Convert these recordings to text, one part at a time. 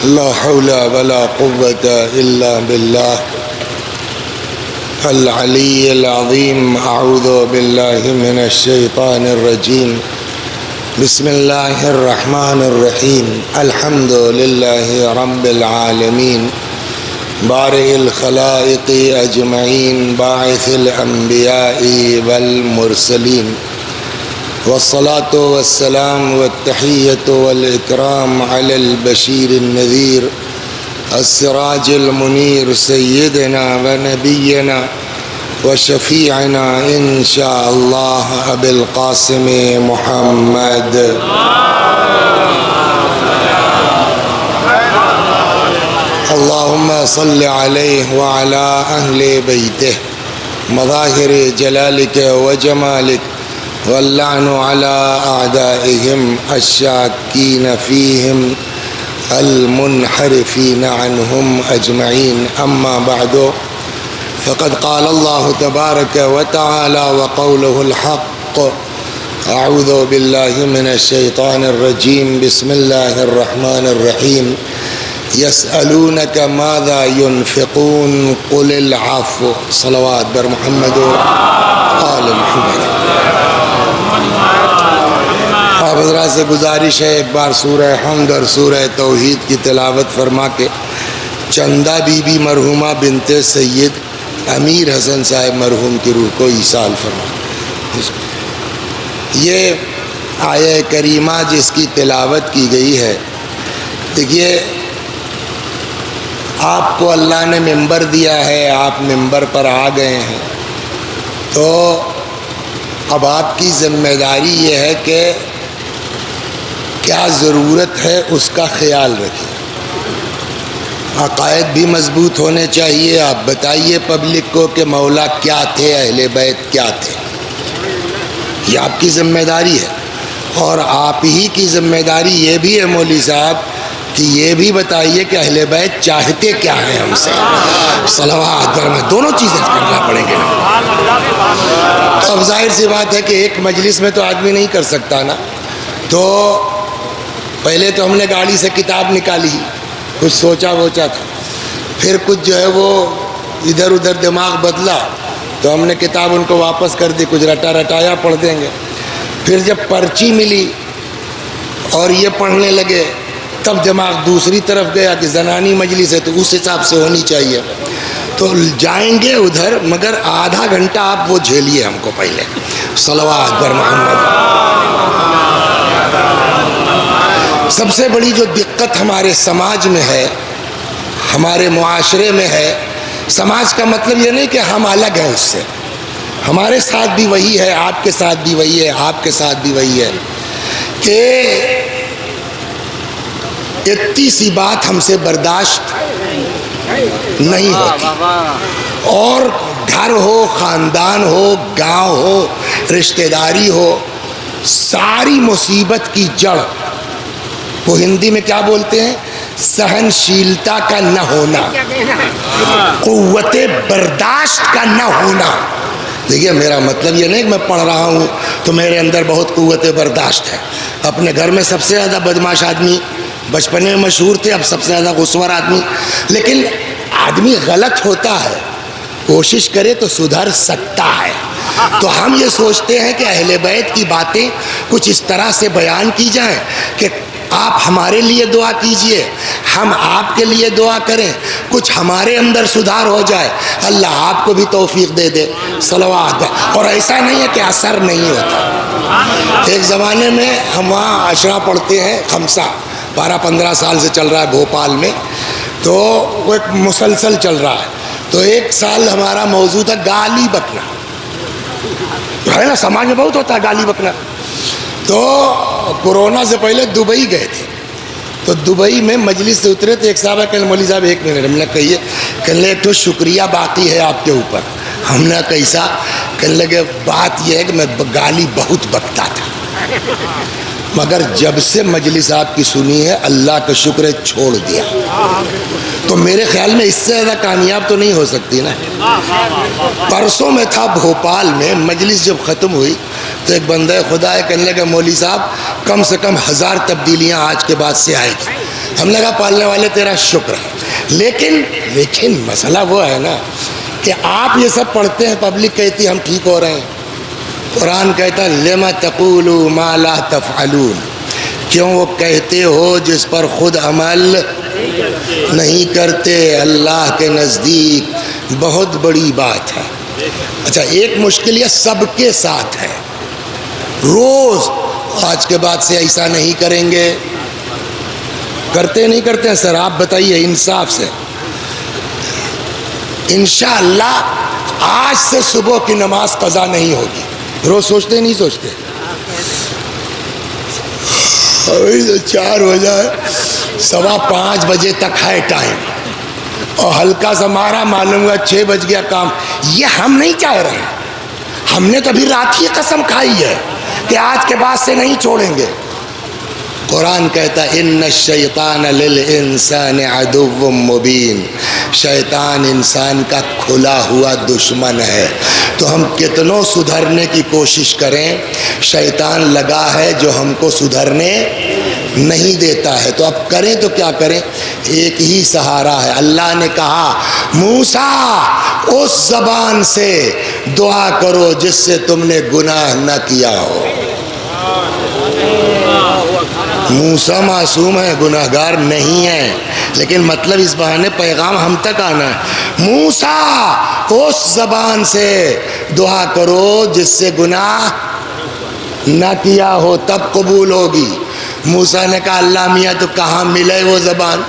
لا حول ولا قوة إلا بالله العلي العظيم. أعوذ بالله من الشيطان الرجيم. بسم الله الرحمن الرحيم. الحمد لله رب العالمين بارئ الخلائق أجمعين باعث الأنبياء والمرسلين، والصلاة والسلام والتحية والإكرام على البشير النذير السراج المنير سيدنا ونبينا وشفيعنا إن شاء الله أبي القاسم محمد. اللهم صل عليه وعلى أهل بيته مظاهر جلالك وجمالك، واللعن على أعدائهم الشاكين فيهم المنحرفين عنهم أجمعين. أما بعد، فقد قال الله تبارك وتعالى وقوله الحق: أعوذ بالله من الشيطان الرجيم. بسم الله الرحمن الرحيم. يسألونك ماذا ينفقون قل العفو. صلوات بر محمد آل محمد. آپ حضرات سے گزارش ہے، ایک بار سورہ حمد اور سورہ توحید کی تلاوت فرما کے چندہ بی بی مرحومہ بنت سید امیر حسن صاحب مرحوم کی روح کو ایصال فرما. یہ آیہ کریمہ جس کی تلاوت کی گئی ہے، دیکھیے آپ کو اللہ نے ممبر دیا ہے، آپ ممبر پر آ گئے ہیں، تو اب آپ کی ذمہ داری یہ ہے کہ کیا ضرورت ہے اس کا خیال رکھیں. عقائد بھی مضبوط ہونے چاہیے. آپ بتائیے پبلک کو کہ مولا کیا تھے، اہل بیت کیا تھے. یہ آپ کی ذمہ داری ہے، اور آپ ہی کی ذمہ داری یہ بھی ہے مولوی صاحب کہ یہ بھی بتائیے کہ اہل بیت چاہتے کیا ہیں ہم سے. صلوات میں دونوں چیزیں کرنا پڑیں گے نا. تو اب ظاہر سی بات ہے کہ ایک مجلس میں تو آدمی نہیں کر سکتا نا. تو پہلے تو ہم نے گاڑی سے کتاب نکالی، کچھ سوچا ووچا تھا، پھر کچھ جو ہے وہ ادھر ادھر دماغ بدلا تو ہم نے کتاب ان کو واپس کر دی، کچھ رٹا رٹایا پڑھ دیں گے. پھر جب پرچی ملی اور یہ پڑھنے لگے تب دماغ دوسری طرف گیا کہ زنانی مجلس ہے تو اس حساب سے ہونی چاہیے. تو جائیں گے ادھر، مگر آدھا گھنٹہ آپ وہ جھیلیے ہم کو پہلے. صلوات بر محمد. سب سے بڑی جو دقت ہمارے سماج میں ہے، ہمارے معاشرے میں ہے، سماج کا مطلب یہ نہیں کہ ہم الگ ہیں اس سے، ہمارے ساتھ بھی وہی ہے، آپ کے ساتھ بھی وہی ہے، آپ کے ساتھ بھی وہی ہے کہ اتنی سی بات ہم سے برداشت نہیں ہوتی. اور گھر ہو، خاندان ہو، گاؤں ہو، رشتہ داری ہو، ساری مصیبت کی جڑ وہ ہندی میں کیا بولتے ہیں؟ سہنشیلتا کا نہ ہونا، قوت برداشت کا نہ ہونا. دیکھیے میرا مطلب یہ نہیں کہ میں پڑھ رہا ہوں تو میرے اندر بہت قوت برداشت ہے. اپنے گھر میں سب سے زیادہ بدماش آدمی بچپن میں مشہور تھے، اب سب سے زیادہ غسور آدمی. لیکن آدمی غلط ہوتا ہے، کوشش کرے تو سدھر سکتا ہے. تو ہم یہ سوچتے ہیں کہ اہل بیت کی باتیں کچھ اس طرح سے بیان کی جائیں کہ آپ ہمارے لیے دعا کیجئے، ہم آپ کے لیے دعا کریں، کچھ ہمارے اندر سدھار ہو جائے، اللہ آپ کو بھی توفیق دے دے. صلوات. اور ایسا نہیں ہے کہ اثر نہیں ہوتا. ایک زمانے میں ہم وہاں عشرہ پڑھتے ہیں، خمسہ 12-15 سال سے چل رہا ہے بھوپال میں، تو وہ ایک مسلسل چل رہا ہے. تو ایک سال ہمارا موضوع تھا گالی بکنا. ہے نا، سماج میں بہت ہوتا ہے گالی بکنا. تو کورونا سے پہلے دبئی گئے تھے، تو دبئی میں مجلس سے اترے تو ایک صاحب کہنے مولوی صاحب ایک منٹ. ہم نے کہیے، کہنے لگے تو شکریہ باقی ہے آپ کے اوپر. ہم نے کیسا؟ کہنے لگے بات یہ ہے کہ میں گالی بہت بکتا تھا، مگر جب سے مجلس آپ کی سنی ہے اللہ کا شکر ہے چھوڑ دیا. تو میرے خیال میں اس سے زیادہ کامیاب تو نہیں ہو سکتی نا. پرسوں میں تھا بھوپال میں، مجلس جب ختم ہوئی تو ایک بندہ خدا ہے کہنے لگا مولوی صاحب کم سے کم 1000 تبدیلیاں آج کے بعد سے آئے گی. ہم نے کہا پالنے والے تیرا شکر ہے، لیکن مسئلہ وہ ہے نا کہ آپ یہ سب پڑھتے ہیں، پبلک کہتی ہم ٹھیک ہو رہے ہیں، قرآن کہتا ہے لما تقولوا ما لا تفعلون، کیوں وہ کہتے ہو جس پر خود عمل نہیں کرتے؟ اللہ کے نزدیک بہت بڑی بات ہے۔ اچھا، ایک مشکل یہ سب کے ساتھ ہے، روز آج کے بعد سے ایسا نہیں کریں گے، کرتے نہیں کرتے ہیں سر؟ آپ بتائیے انصاف سے۔ انشاءاللہ آج سے صبح کی نماز قضا نہیں ہوگی، روز سوچتے نہیں سوچتے؟ ابھی تو 4 بجے 4:15 بجے تک ہے ٹائم، اور ہلکا سا مارا معلوم ہوا 6 بج گیا کام۔ یہ ہم نہیں چاہ رہے ہیں، ہم نے تو ابھی رات ہی قسم کھائی ہے کہ آج کے بعد سے نہیں چھوڑیں گے۔ قرآن کہتا ہے ان الشیطان للانسان عدو مبین، شیطان انسان کا کھلا ہوا دشمن ہے۔ تو ہم کتنوں سدھرنے کی کوشش کریں، شیطان لگا ہے جو ہم کو سدھرنے نہیں دیتا ہے۔ تو اب کریں تو کیا کریں؟ ایک ہی سہارا ہے۔ اللہ نے کہا موسیٰ اس زبان سے دعا کرو جس سے تم نے گناہ نہ کیا ہو۔ موسیٰ معصوم ہے، گناہگار نہیں ہے، لیکن مطلب اس بہانے پیغام ہم تک آنا ہے۔ موسیٰ اس زبان سے دعا کرو جس سے گناہ نہ کیا ہو، تب قبول ہوگی۔ موسیٰ نے کہا اللہ میاں تو کہاں ملے وہ زبان،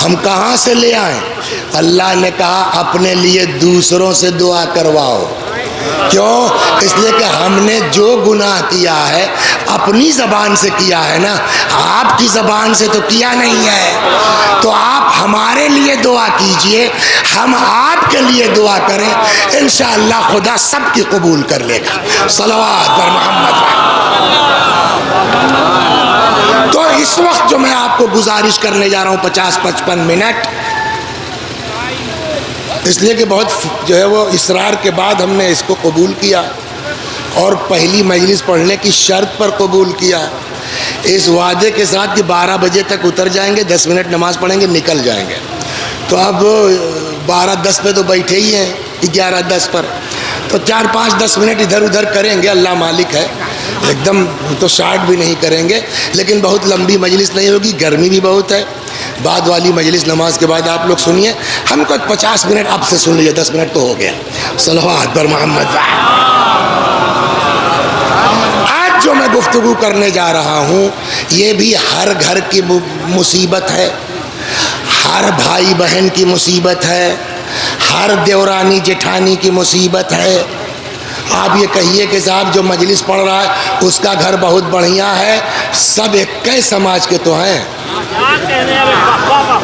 ہم کہاں سے لے آئیں؟ اللہ نے کہا اپنے لیے دوسروں سے دعا کرواؤ۔ کیوں؟ اس لیے کہ ہم نے جو گناہ کیا ہے اپنی زبان سے کیا ہے نا، آپ کی زبان سے تو کیا نہیں ہے۔ تو آپ ہمارے لیے دعا کیجئے، ہم آپ کے لیے دعا کریں، انشاءاللہ خدا سب کی قبول کر لے گا۔ صلوات بر محمد۔ تو اس وقت جو میں آپ کو گزارش کرنے جا رہا ہوں 50-55 منٹ، اس لیے کہ بہت جو ہے وہ اصرار کے بعد ہم نے اس کو قبول کیا، اور پہلی مجلس پڑھنے کی شرط پر قبول کیا، اس وعدے کے ساتھ کہ 12 بجے تک اتر جائیں گے، 10 منٹ نماز پڑھیں گے، نکل جائیں گے۔ تو اب 12:10 پہ تو بیٹھے ہی ہیں، 11:10 پر، تو 4-5-10 منٹ ادھر ادھر کریں گے، اللہ مالک ہے، ایک دم تو شارٹ بھی نہیں کریں گے، لیکن بہت لمبی مجلس نہیں ہوگی، گرمی بھی بہت ہے۔ بعد والی مجلس نماز کے بعد آپ لوگ سنیے، ہم کو 50 منٹ اب سے سن لیجیے، 10 منٹ تو ہو گیا۔ صلوات بر محمد۔ آج جو میں گفتگو کرنے جا رہا ہوں یہ بھی ہر گھر کی مصیبت ہے، ہر بھائی بہن کی مصیبت ہے، ہر دیورانی جٹھانی کی مصیبت ہے۔ آپ یہ کہیے کہ صاحب جو مجلس پڑھ رہا ہے اس کا گھر بہت بڑھیا ہے، سب ایک ہی سماج کے تو ہیں،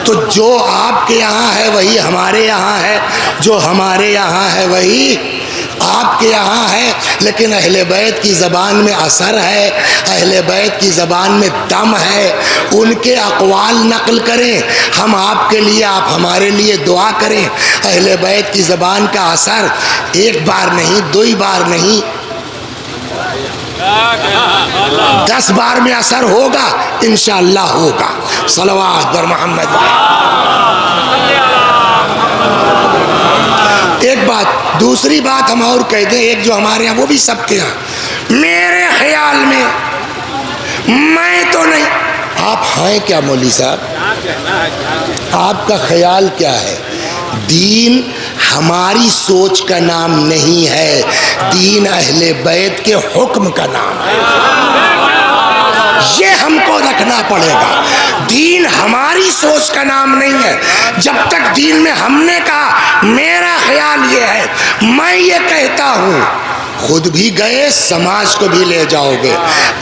تو جو آپ کے یہاں ہے وہی ہمارے یہاں ہے، جو ہمارے یہاں ہے وہی آپ کے یہاں ہے، لیکن اہل بیت کی زبان میں اثر ہے، اہل بیت کی زبان میں دم ہے، ان کے اقوال نقل کریں، ہم آپ کے لیے، آپ ہمارے لیے دعا کریں۔ اہل بیت کی زبان کا اثر ایک بار نہیں، 2 بار نہیں، 10 بار میں اثر ہوگا، انشاءاللہ ہوگا۔ صلوات بر محمد۔ ایک بات، دوسری بات ہم اور کہہ دیں، ایک جو ہمارے یہاں وہ بھی سب کے یہاں، میرے خیال میں، میں تو نہیں، آپ ہیں کیا مولوی صاحب؟ آپ کا خیال کیا ہے؟ دین ہماری سوچ کا نام نہیں ہے، دین اہل بیت کے حکم کا نام ہے، یہ ہم کو رکھنا پڑے گا۔ دین ہماری سوچ کا نام نہیں ہے، جب تک دین میں ہم نے کہا میرا خیال یہ ہے، میں یہ کہتا ہوں، خود بھی گئے سماج کو بھی لے جاؤ گے،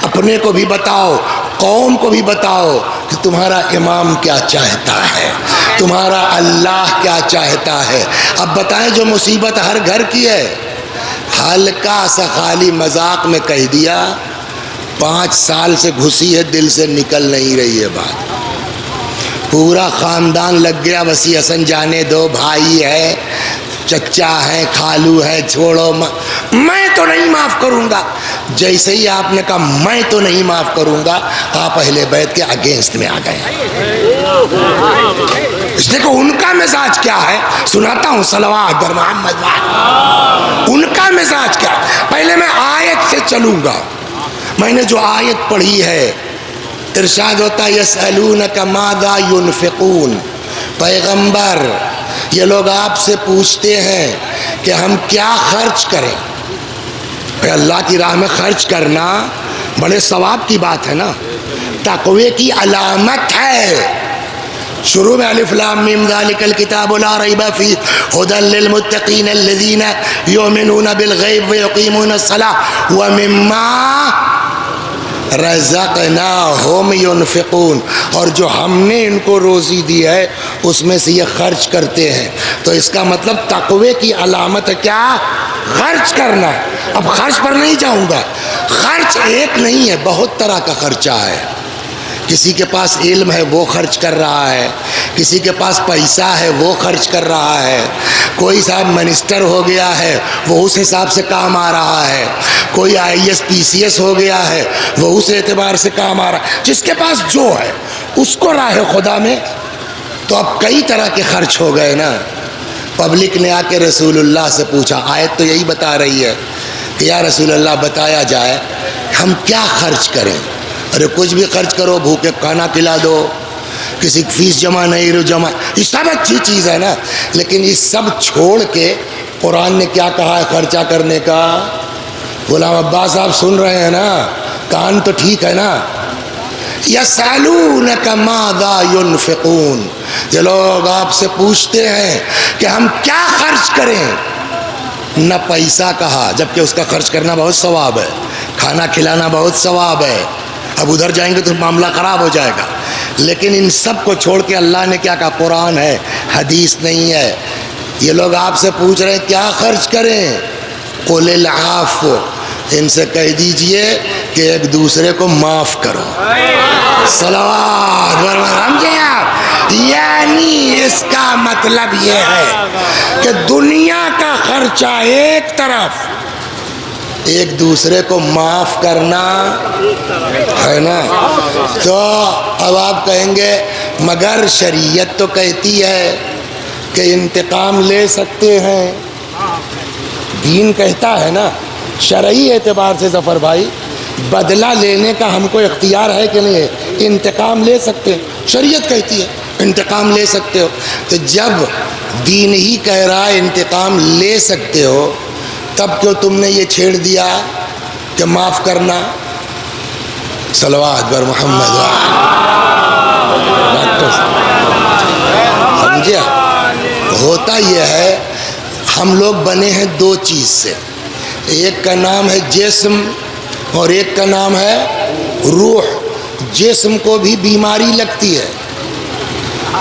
اپنے کو بھی بتاؤ، قوم کو بھی بتاؤ کہ تمہارا امام کیا چاہتا ہے، تمہارا اللہ کیا چاہتا ہے۔ اب بتائیں جو مصیبت ہر گھر کی ہے، ہلکا سا خالی مذاق میں کہہ دیا، 5 سال سے گھسی ہے، دل سے نکل نہیں رہی ہے بات، پورا خاندان لگ گیا وسیع حسن جانے دو، بھائی ہے، چچا ہے، خالو ہے، چھوڑو میں تو نہیں معاف کروں گا. جیسے ہی آپ نے کہا میں تو نہیں معاف کروں گا، آپ اہل بیت کے اگینسٹ میں آ گئے. اس دیکھو ان کا مزاج کیا ہے، سناتا ہوں صلوات بر محمد. ان کا مزاج کیا ہے، پہلے میں آیت سے چلوں گا. میں نے جو آیت پڑھی ہے، ارشاد ہوتا ہے یسألونک ماذا ينفقون. پیغمبر یہ لوگ آپ سے پوچھتے ہیں کہ ہم کیا خرچ کریں. اللہ کی راہ میں خرچ کرنا بڑے ثواب کی بات ہے نا، تقوی کی علامت ہے. شروع میں الف لام میم ذالک الکتاب لا ریب فیہ ھدی للمتقین الذین یؤمنون بالغیب ویقیمون الصلاۃ ومما رزقناہم ینفقون. اور جو ہم نے ان کو روزی دی ہے اس میں سے یہ خرچ کرتے ہیں. تو اس کا مطلب تقوی کی علامت ہے کیا؟ خرچ کرنا. اب خرچ پر نہیں جاؤں گا. خرچ ایک نہیں ہے، بہت طرح کا خرچہ ہے. کسی کے پاس علم ہے وہ خرچ کر رہا ہے، کسی کے پاس پیسہ ہے وہ خرچ کر رہا ہے، کوئی صاحب منسٹر ہو گیا ہے وہ اس حساب سے کام آ رہا ہے، کوئی IAS PCS ہو گیا ہے وہ اس اعتبار سے کام آ رہا ہے. جس کے پاس جو ہے اس کو راہ خدا میں. تو اب کئی طرح کے خرچ ہو گئے نا. پبلک نے آ کے رسول اللہ سے پوچھا، آیت تو یہی بتا رہی ہے کہ یا رسول اللہ بتایا جائے ہم کیا خرچ کریں. ارے کچھ بھی خرچ کرو، بھوکے کھانا کھلا دو، کسی کی فیس جمع نہیں رو جمع، یہ سب اچھی چیز ہے نا. لیکن یہ سب چھوڑ کے قرآن نے کیا کہا ہے خرچہ کرنے کا؟ غلام عباس صاحب سن رہے ہیں نا، کان تو ٹھیک ہے نا. یسألونک ماذا ينفقون. یہ لوگ آپ سے پوچھتے ہیں کہ ہم کیا خرچ کریں. نہ پیسہ کہا، جبکہ اس کا خرچ کرنا بہت ثواب ہے، کھانا کھلانا بہت ثواب ہے. اب ادھر جائیں گے تو معاملہ خراب ہو جائے گا. لیکن ان سب کو چھوڑ کے اللہ نے کیا کہا؟ قرآن ہے، حدیث نہیں ہے. یہ لوگ آپ سے پوچھ رہے ہیں کیا خرچ کریں. قل العفو، ان سے کہہ دیجئے کہ ایک دوسرے کو معاف کرو. صلوات سمجھے آپ؟ یعنی اس کا مطلب یہ ہے کہ دنیا کا خرچہ ایک طرف، ایک دوسرے کو معاف کرنا ہے نا. تو اب آپ کہیں گے مگر شریعت تو کہتی ہے کہ انتقام لے سکتے ہیں. دین کہتا ہے نا شرعی اعتبار سے ظفر بھائی، بدلہ لینے کا ہم کو اختیار ہے کہ نہیں ہے؟ انتقام لے سکتے ہیں، شریعت کہتی ہے انتقام لے سکتے ہو. تو جب دین ہی کہہ رہا ہے انتقام لے سکتے ہو، تب کیوں تم نے یہ چھیڑ دیا کہ معاف کرنا؟ صلوات بر محمد. ڈاکٹر سمجھے؟ ہوتا یہ ہے ہم لوگ بنے ہیں دو چیز سے، ایک کا نام ہے جسم اور ایک کا نام ہے روح. جسم کو بھی بیماری لگتی ہے،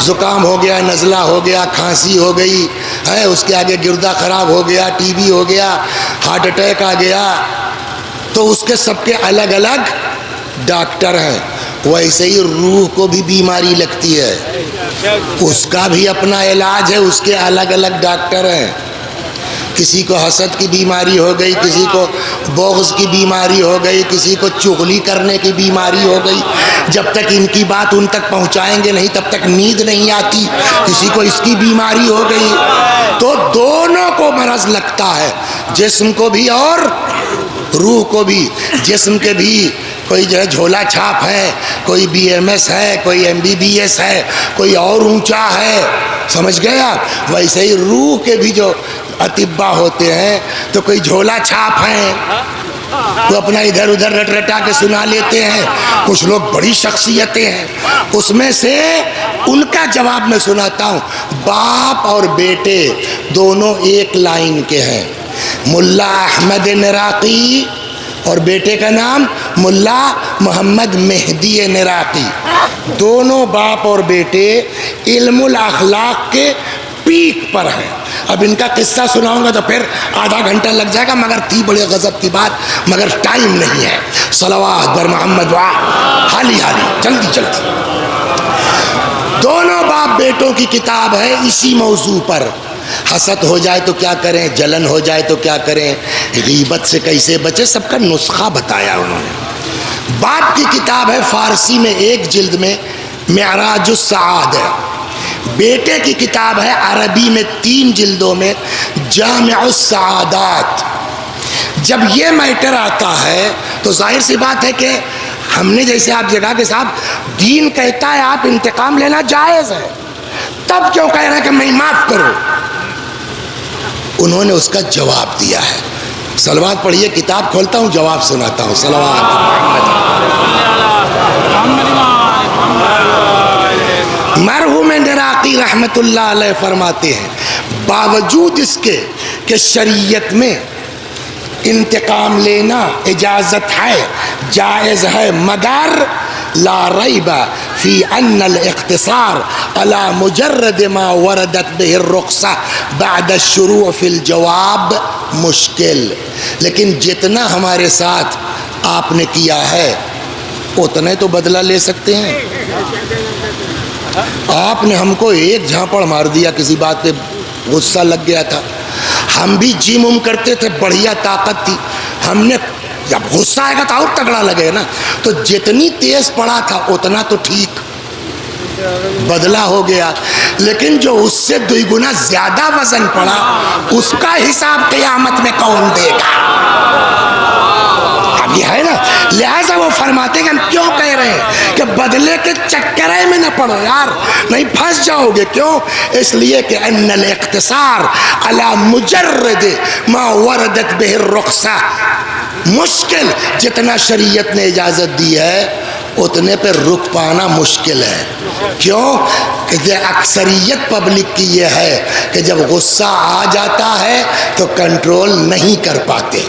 زکام ہو گیا، نزلہ ہو گیا، کھانسی ہو گئی ہے، اس کے آگے گردہ خراب ہو گیا، TB ہو گیا، ہارٹ اٹیک آ گیا. تو اس کے سب کے الگ الگ ڈاکٹر ہیں. ویسے ہی روح کو بھی بیماری لگتی ہے، اس کا بھی اپنا علاج ہے، اس کے الگ الگ ڈاکٹر ہیں. کسی کو حسد کی بیماری ہو گئی، کسی کو بغض کی بیماری ہو گئی، کسی کو چغلی کرنے کی بیماری ہو گئی. جب تک ان کی بات ان تک پہنچائیں گے نہیں تب تک نیند نہیں آتی. کسی کو اس کی بیماری ہو گئی. تو دونوں کو مرض لگتا ہے، جسم کو بھی اور روح کو بھی. جسم کے بھی کوئی جو ہے جھولا چھاپ ہے، کوئی BMS ہے، کوئی MBBS ہے، کوئی اور اونچا ہے، سمجھ گئے آپ؟ ویسے ہی روح کے بھی جو اطباء ہوتے ہیں تو کوئی جھولا چھاپ ہیں، تو اپنا ادھر ادھر رٹ رٹا کے سنا لیتے ہیں. کچھ لوگ بڑی شخصیتیں ہیں. اس میں سے ان کا جواب میں سناتا ہوں. باپ اور بیٹے دونوں ایک لائن کے ہیں، ملا احمد نراقی اور بیٹے کا نام ملا محمد مہدی نراقی. دونوں باپ اور بیٹے علم الاخلاق کے پیک پر ہیں. اب ان کا قصہ سناؤں گا تو پھر آدھا گھنٹہ لگ جائے گا، مگر تھی بڑے غضب کی بات، مگر ٹائم نہیں ہے. صلوات بر محمد. حالی حالی جلدی جلدی. دونوں باپ بیٹوں کی کتاب ہے اسی موضوع پر. حسد ہو جائے تو کیا کریں، جلن ہو جائے تو کیا کریں، غیبت سے کیسے بچے، سب کا نسخہ بتایا انہوں نے۔ باپ کی کتاب ہے فارسی میں 1 جلد میں معراج السعاد ہے، بیٹے کی کتاب ہے عربی میں 3 جلدوں میں جامع السعادات۔ جب یہ میٹر آتا ہے تو ظاہر سی بات ہے کہ ہم نے جیسے آپ جگہ کے صاحب دین کہتا ہے آپ انتقام لینا جائز ہے، تب کیوں کہہ رہے ہیں کہ میں معاف کروں؟ انہوں نے اس کا جواب دیا ہے۔ صلوات پڑھیے، کتاب کھولتا ہوں جواب سناتا ہوں۔ صلوات مرحوم عراقی رحمت اللہ علیہ فرماتے ہیں باوجود اس کے کہ شریعت میں انتقام لینا اجازت ہے، جائز ہے، مگر لا ریب فی ان الاقتصار على مجرد ما وردت به الرخصہ بعد الشروع فی الجواب مشکل، لیکن جتنا ہمارے ساتھ آپ نے کیا ہے اتنے تو بدلہ لے سکتے ہیں۔ آپ نے ہم کو ایک جھاپڑ مار دیا، کسی بات پہ غصہ لگ گیا تھا، ہم بھی جیم کرتے تھے، بڑھیا طاقت تھی، ہم نے جب غصہ آئے گا تو اور تگڑا لگے نا، تو جتنی تیز پڑا تھا اتنا تو ٹھیک بدلہ ہو گیا، لیکن جو اس سے 2 گنا زیادہ وزن پڑا اس کا حساب قیامت میں کون دے گا؟ اب یہ ہے نا، لہذا وہ فرماتے ہیں کہ ہم کیوں کہہ رہے ہیں کہ بدلے کے چکرے میں نہ پڑو یار، نہیں پھنس جاؤ گے۔ کیوں؟ اس لیے کہ ان الاقتصار علی مجرد ما وردت به الرخصہ، مشکل جتنا شریعت نے اجازت دی ہے اتنے پہ رک پانا مشکل ہے۔ کیوں؟ کہ اکثریت پبلک کی یہ ہے کہ جب غصہ آ جاتا ہے تو کنٹرول نہیں کر پاتے۔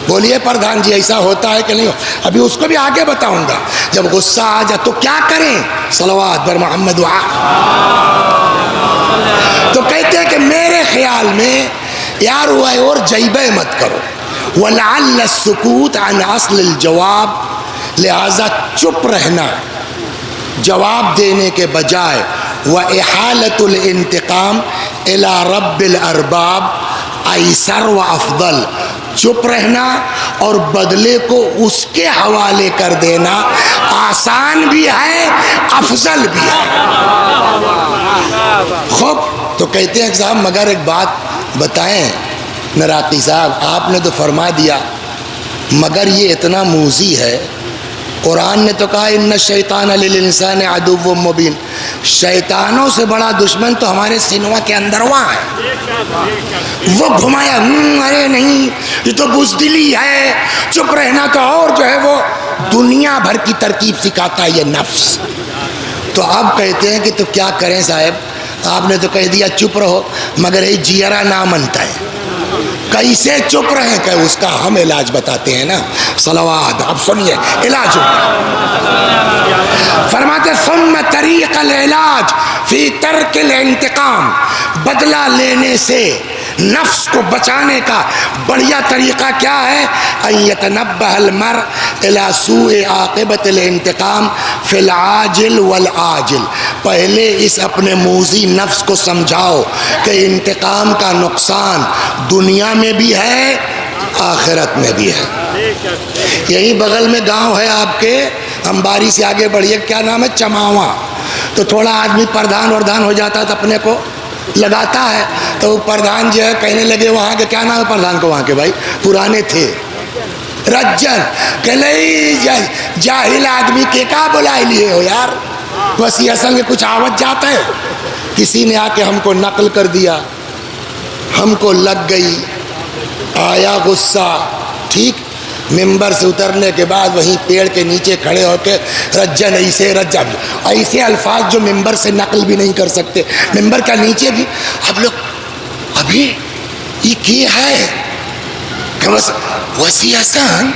بولیے پردھان جی ایسا ہوتا ہے کہ نہیں؟ ابھی اس کو بھی آگے بتاؤں گا۔ جب غصہ آ جائے تو کیا کریں؟ صلوات بر محمد تو کہتے ہیں کہ میرے خیال میں یار ہوا ہے اور جیبے مت کرو، وَلَعَلَّ السُّكُوتَ عَنْ أَصْلِ الْجَوَابِ، لہذا چپ رہنا جواب دینے کے بجائے، وَإِحَالَةُ الْإِنْتِقَامِ إِلَىٰ رَبِّ الْأَرْبَابِ أَيْسَرُ وَأَفْضَلُ، چپ رہنا اور بدلے کو اس کے حوالے کر دینا آسان بھی ہے، افضل بھی ہے۔ خوب تو کہتے ہیں کہ صاحب مگر ایک بات بتائیں نراقی صاحب، آپ نے تو فرما دیا مگر یہ اتنا موذی ہے، قرآن نے تو کہا ان الشیطان للانسان عدو مبین، شیطانوں سے بڑا دشمن تو ہمارے سینوا کے اندر وہاں ہے۔ وہ گھمایا ارے نہیں یہ تو بزدلی ہے، چپ رہنا کا، اور جو ہے وہ دنیا بھر کی ترکیب سکھاتا ہے یہ نفس۔ تو اب کہتے ہیں کہ تو کیا کریں صاحب، آپ نے تو کہہ دیا چپ رہو، مگر یہ جیرا نہ منتا ہے، کیسے چپ رہیں؟ کہ اس کا ہم علاج بتاتے ہیں نا۔ صلوات، اب سنیے علاج فرماتے ثم طریق العلاج فی ترک الانتقام، بدلہ لینے سے نفس کو بچانے کا بڑھیا طریقہ کیا ہے؟ ان یتنبہ المرء الی سوء عاقبۃ الانتقام فی العاجل والآجل، پہلے اس اپنے موذی نفس کو سمجھاؤ کہ انتقام کا نقصان دنیا میں بھی ہے آخرت میں بھی ہے۔ یہی بغل میں گاؤں ہے آپ کے، ہم باری سے آگے بڑھیے، کیا نام ہے؟ چماواں۔ تو تھوڑا آدمی پردھان وردھان ہو جاتا ہے تو اپنے کو لگاتا ہے، تو وہ پردھان جو ہے کہنے لگے وہاں کے، کیا نام ہے پردھان کو وہاں کے بھائی؟ پرانے تھے رجن، کہ لئی جاہل آدمی کے کا بلائے لیے ہو یار، بس یہ اصل میں کچھ آوت جاتا ہے۔ کسی نے آ کے ہم کو نقل کر دیا، ہم کو لگ گئی، آیا غصہ، ٹھیک، ممبر سے اترنے کے بعد وہیں پیڑ کے نیچے کھڑے ہو کے رجن ایسے رجا، ایسے الفاظ جو ممبر سے نقل بھی نہیں کر سکتے، ممبر کا نیچے بھی ہم لوگ ابھی یہ کیا ہے کہ بس وسیع آسان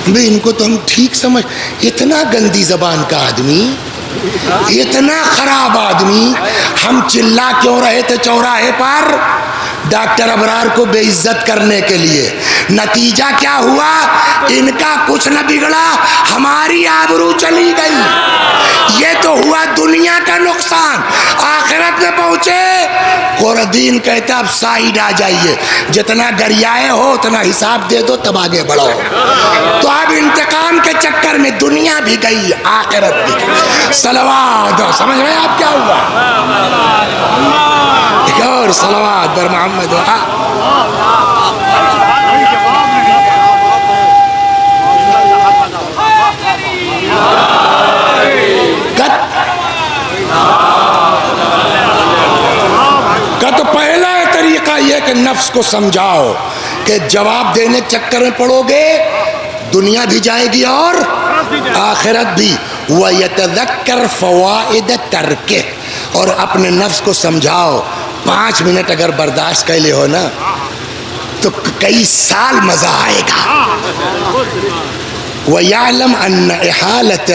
بھئی، ان کو تو ہم ٹھیک سمجھ، اتنا گندی زبان کا آدمی، اتنا خراب آدمی، ہم چلا کیوں رہے تھے چوراہے پر؟ ڈاکٹر ابرار کو بے عزت کرنے کے لیے۔ نتیجہ کیا ہوا؟ ان کا کچھ نہ بگڑا، ہماری آبرو چلی گئی۔ یہ تو ہوا دنیا کا نقصان، آخرت آخرت میں پہنچے قرآن کہتا اب سائڈ آ جائیے، جتنا گریائے ہو اتنا حساب دے دو تب آگے بڑھو۔ تو اب انتقام کے چکر میں دنیا بھی گئی آخرت بھی گئی۔ صلوات، سمجھ رہے ہیں آپ کیا ہوا؟ ایک اور صلوات بر محمد کا تو پہلا طریقہ یہ کہ نفس کو سمجھاؤ کہ جواب دینے چکر میں پڑو گے دنیا بھی جائے گی اور آخرت بھی۔ وَيَتَذَكَّرْ فَوَائِدَ تَرْكِهِ، اور اپنے نفس کو سمجھاؤ 5 منٹ اگر برداشت کر لے ہو نا تو کئی سال مزہ آئے گا۔ وَيَعْلَمْ أَنَّ الْإِحَالَةَ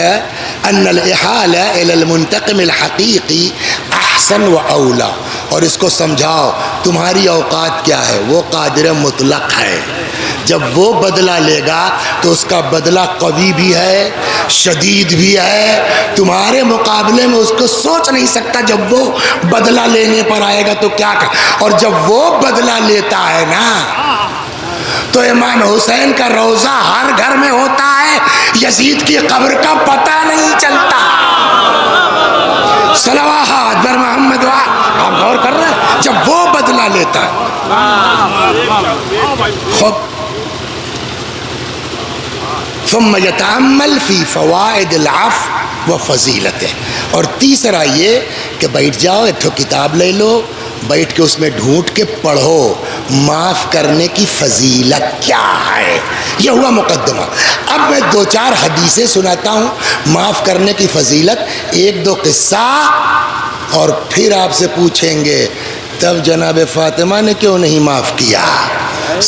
إِلَى الْمُنْتَقِمِ الْحَقِيقِ أَحْسَنُ وَأَوْلَى، اور اس کو سمجھاؤ تمہاری اوقات کیا ہے، وہ قادر مطلق ہے، جب وہ بدلہ لے گا تو اس کا بدلہ قوی بھی ہے شدید بھی ہے، تمہارے مقابلے میں اس کو سوچ نہیں سکتا جب وہ بدلہ لینے پر آئے گا تو کیا کر، اور جب وہ بدلہ لیتا ہے نا تو امام حسین کا روزہ ہر گھر میں ہوتا ہے، یزید کی قبر کا پتہ نہیں چلتا۔ صلوات بر محمد، آپ غور کر رہے ہیں جب وہ بدلہ لیتا ہے۔ خب ثم يتأمل في فوائد العفو وفضیلتہ، اور تیسرا یہ کہ بیٹھ جاؤ ایک کتاب لے لو، بیٹھ کے اس میں ڈھونڈ کے پڑھو معاف کرنے کی فضیلت کیا ہے۔ یہ ہوا مقدمہ۔ اب میں 2-4 حدیثیں سناتا ہوں معاف کرنے کی فضیلت، 1-2 قصہ، اور پھر آپ سے پوچھیں گے تب جناب فاطمہ نے کیوں نہیں معاف کیا۔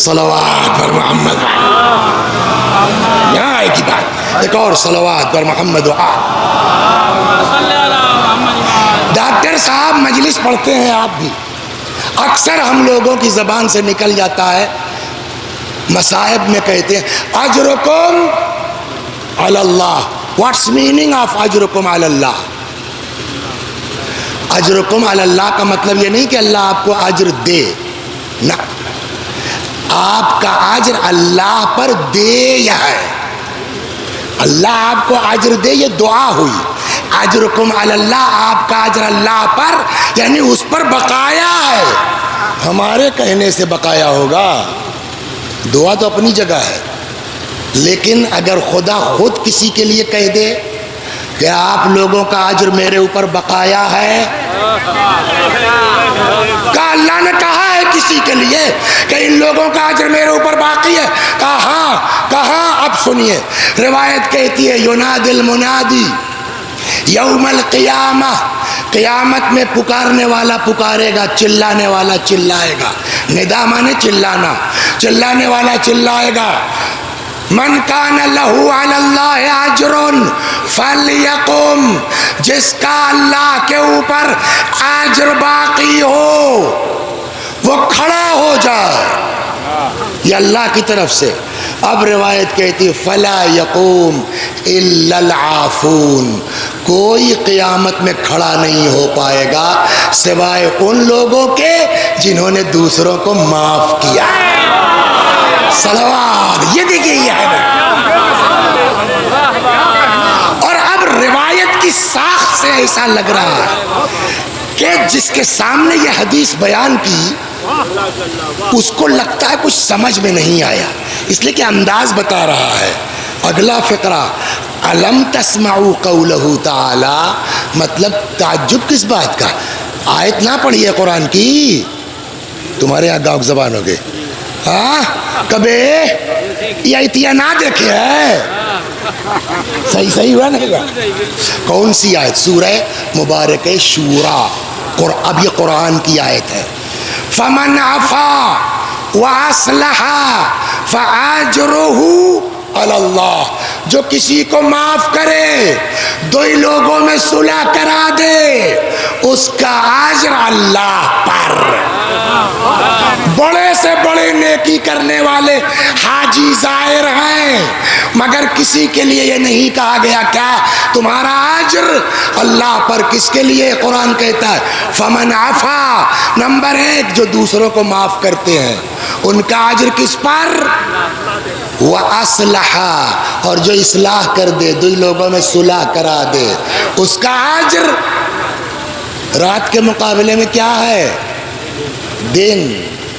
صلوات پر محمد، یہاں آئے گی بات۔ ایک اور صلوات پر محمد۔ ڈاکٹر صاحب مجلس پڑھتے ہیں آپ بھی، اکثر ہم لوگوں کی زبان سے نکل جاتا ہے، مصائب میں کہتے ہیں اجرکم علی اللہ۔ واٹس میننگ آف اجرکم علی اللہ؟ اجرکم علی اللہ کا مطلب یہ نہیں کہ اللہ آپ کو اجر دے، نہ، آپ کا اجر اللہ پر دے یا ہے، اللہ آپ کو اجر دے یہ دعا ہوئی۔ اجرکم علی اللہ، آپ کا اجر اللہ پر یعنی اس پر بقایا ہے، ہمارے کہنے سے بقایا ہوگا، دعا تو اپنی جگہ ہے، لیکن اگر خدا خود کسی کے لیے کہہ دے کہ آپ لوگوں کا اجر میرے اوپر بقایا ہے، کہا اللہ نے کہا ہے کسی کے لیے کہ ان لوگوں کا اجر میرے اوپر باقی ہے، کہا ہاں، کہا اب سنیے، روایت کہتی ہے ینادی المنادی یوم القیامہ، قیامت میں پکارنے والا پکارے گا، چلانے والا چلائے گا، ندا مانے چلانا، چلانے والا چلائے گا، من کان لہو علی اللہ اجر فلیقم، جس کا اللہ کے اوپر اجر باقی ہو وہ کھڑا ہو جائے، یہ اللہ کی طرف سے۔ اب روایت کہتی فلا یقوم الا العافون، کوئی قیامت میں کھڑا نہیں ہو پائے گا سوائے ان لوگوں کے جنہوں نے دوسروں کو معاف کیا۔ صلوات، یہ دیکھیے یہ ہے نا۔ اور اب روایت کی ساخت سے ایسا لگ رہا ہے کہ جس کے سامنے یہ حدیث بیان کی اس کو لگتا ہے کچھ سمجھ میں نہیں آیا، اس لیے کہ انداز بتا رہا ہے۔ اگلا فقرہ الم تسمعوا قولہ تعالی، مطلب تعجب کس بات کا، آیت نہ پڑھی ہے قرآن کی، تمہارے یہاں گاؤں زبان ہو گئے، ہاں کبھی یہ ایتیا نہ دیکھے ہے، صحیح ہوا نہیں گا؟ کون سی آیت؟ سورہ مبارک شورا، اب یہ قرآن کی آیت ہے۔ فمن عفا واصلح فاجرہ علی اللہ، جو کسی کو معاف کرے، دو ہی لوگوں میں صلح کرا دے، اس کا اجر اللہ پر۔ بڑے سے بڑے نیکی کرنے والے حاجی زائر ہیں، مگر کسی کے لیے یہ نہیں کہا گیا کیا تمہارا اجر اللہ پر، کس کے لیے قرآن کہتا ہے فمن عفا، نمبر 1 جو دوسروں کو معاف کرتے ہیں ان کا اجر کس پر؟ وَأَصْلَحَ، اور جو اصلاح کر دے، دو لوگوں میں صلح کرا دے، اس کا اجر رات کے مقابلے میں کیا ہے؟ دن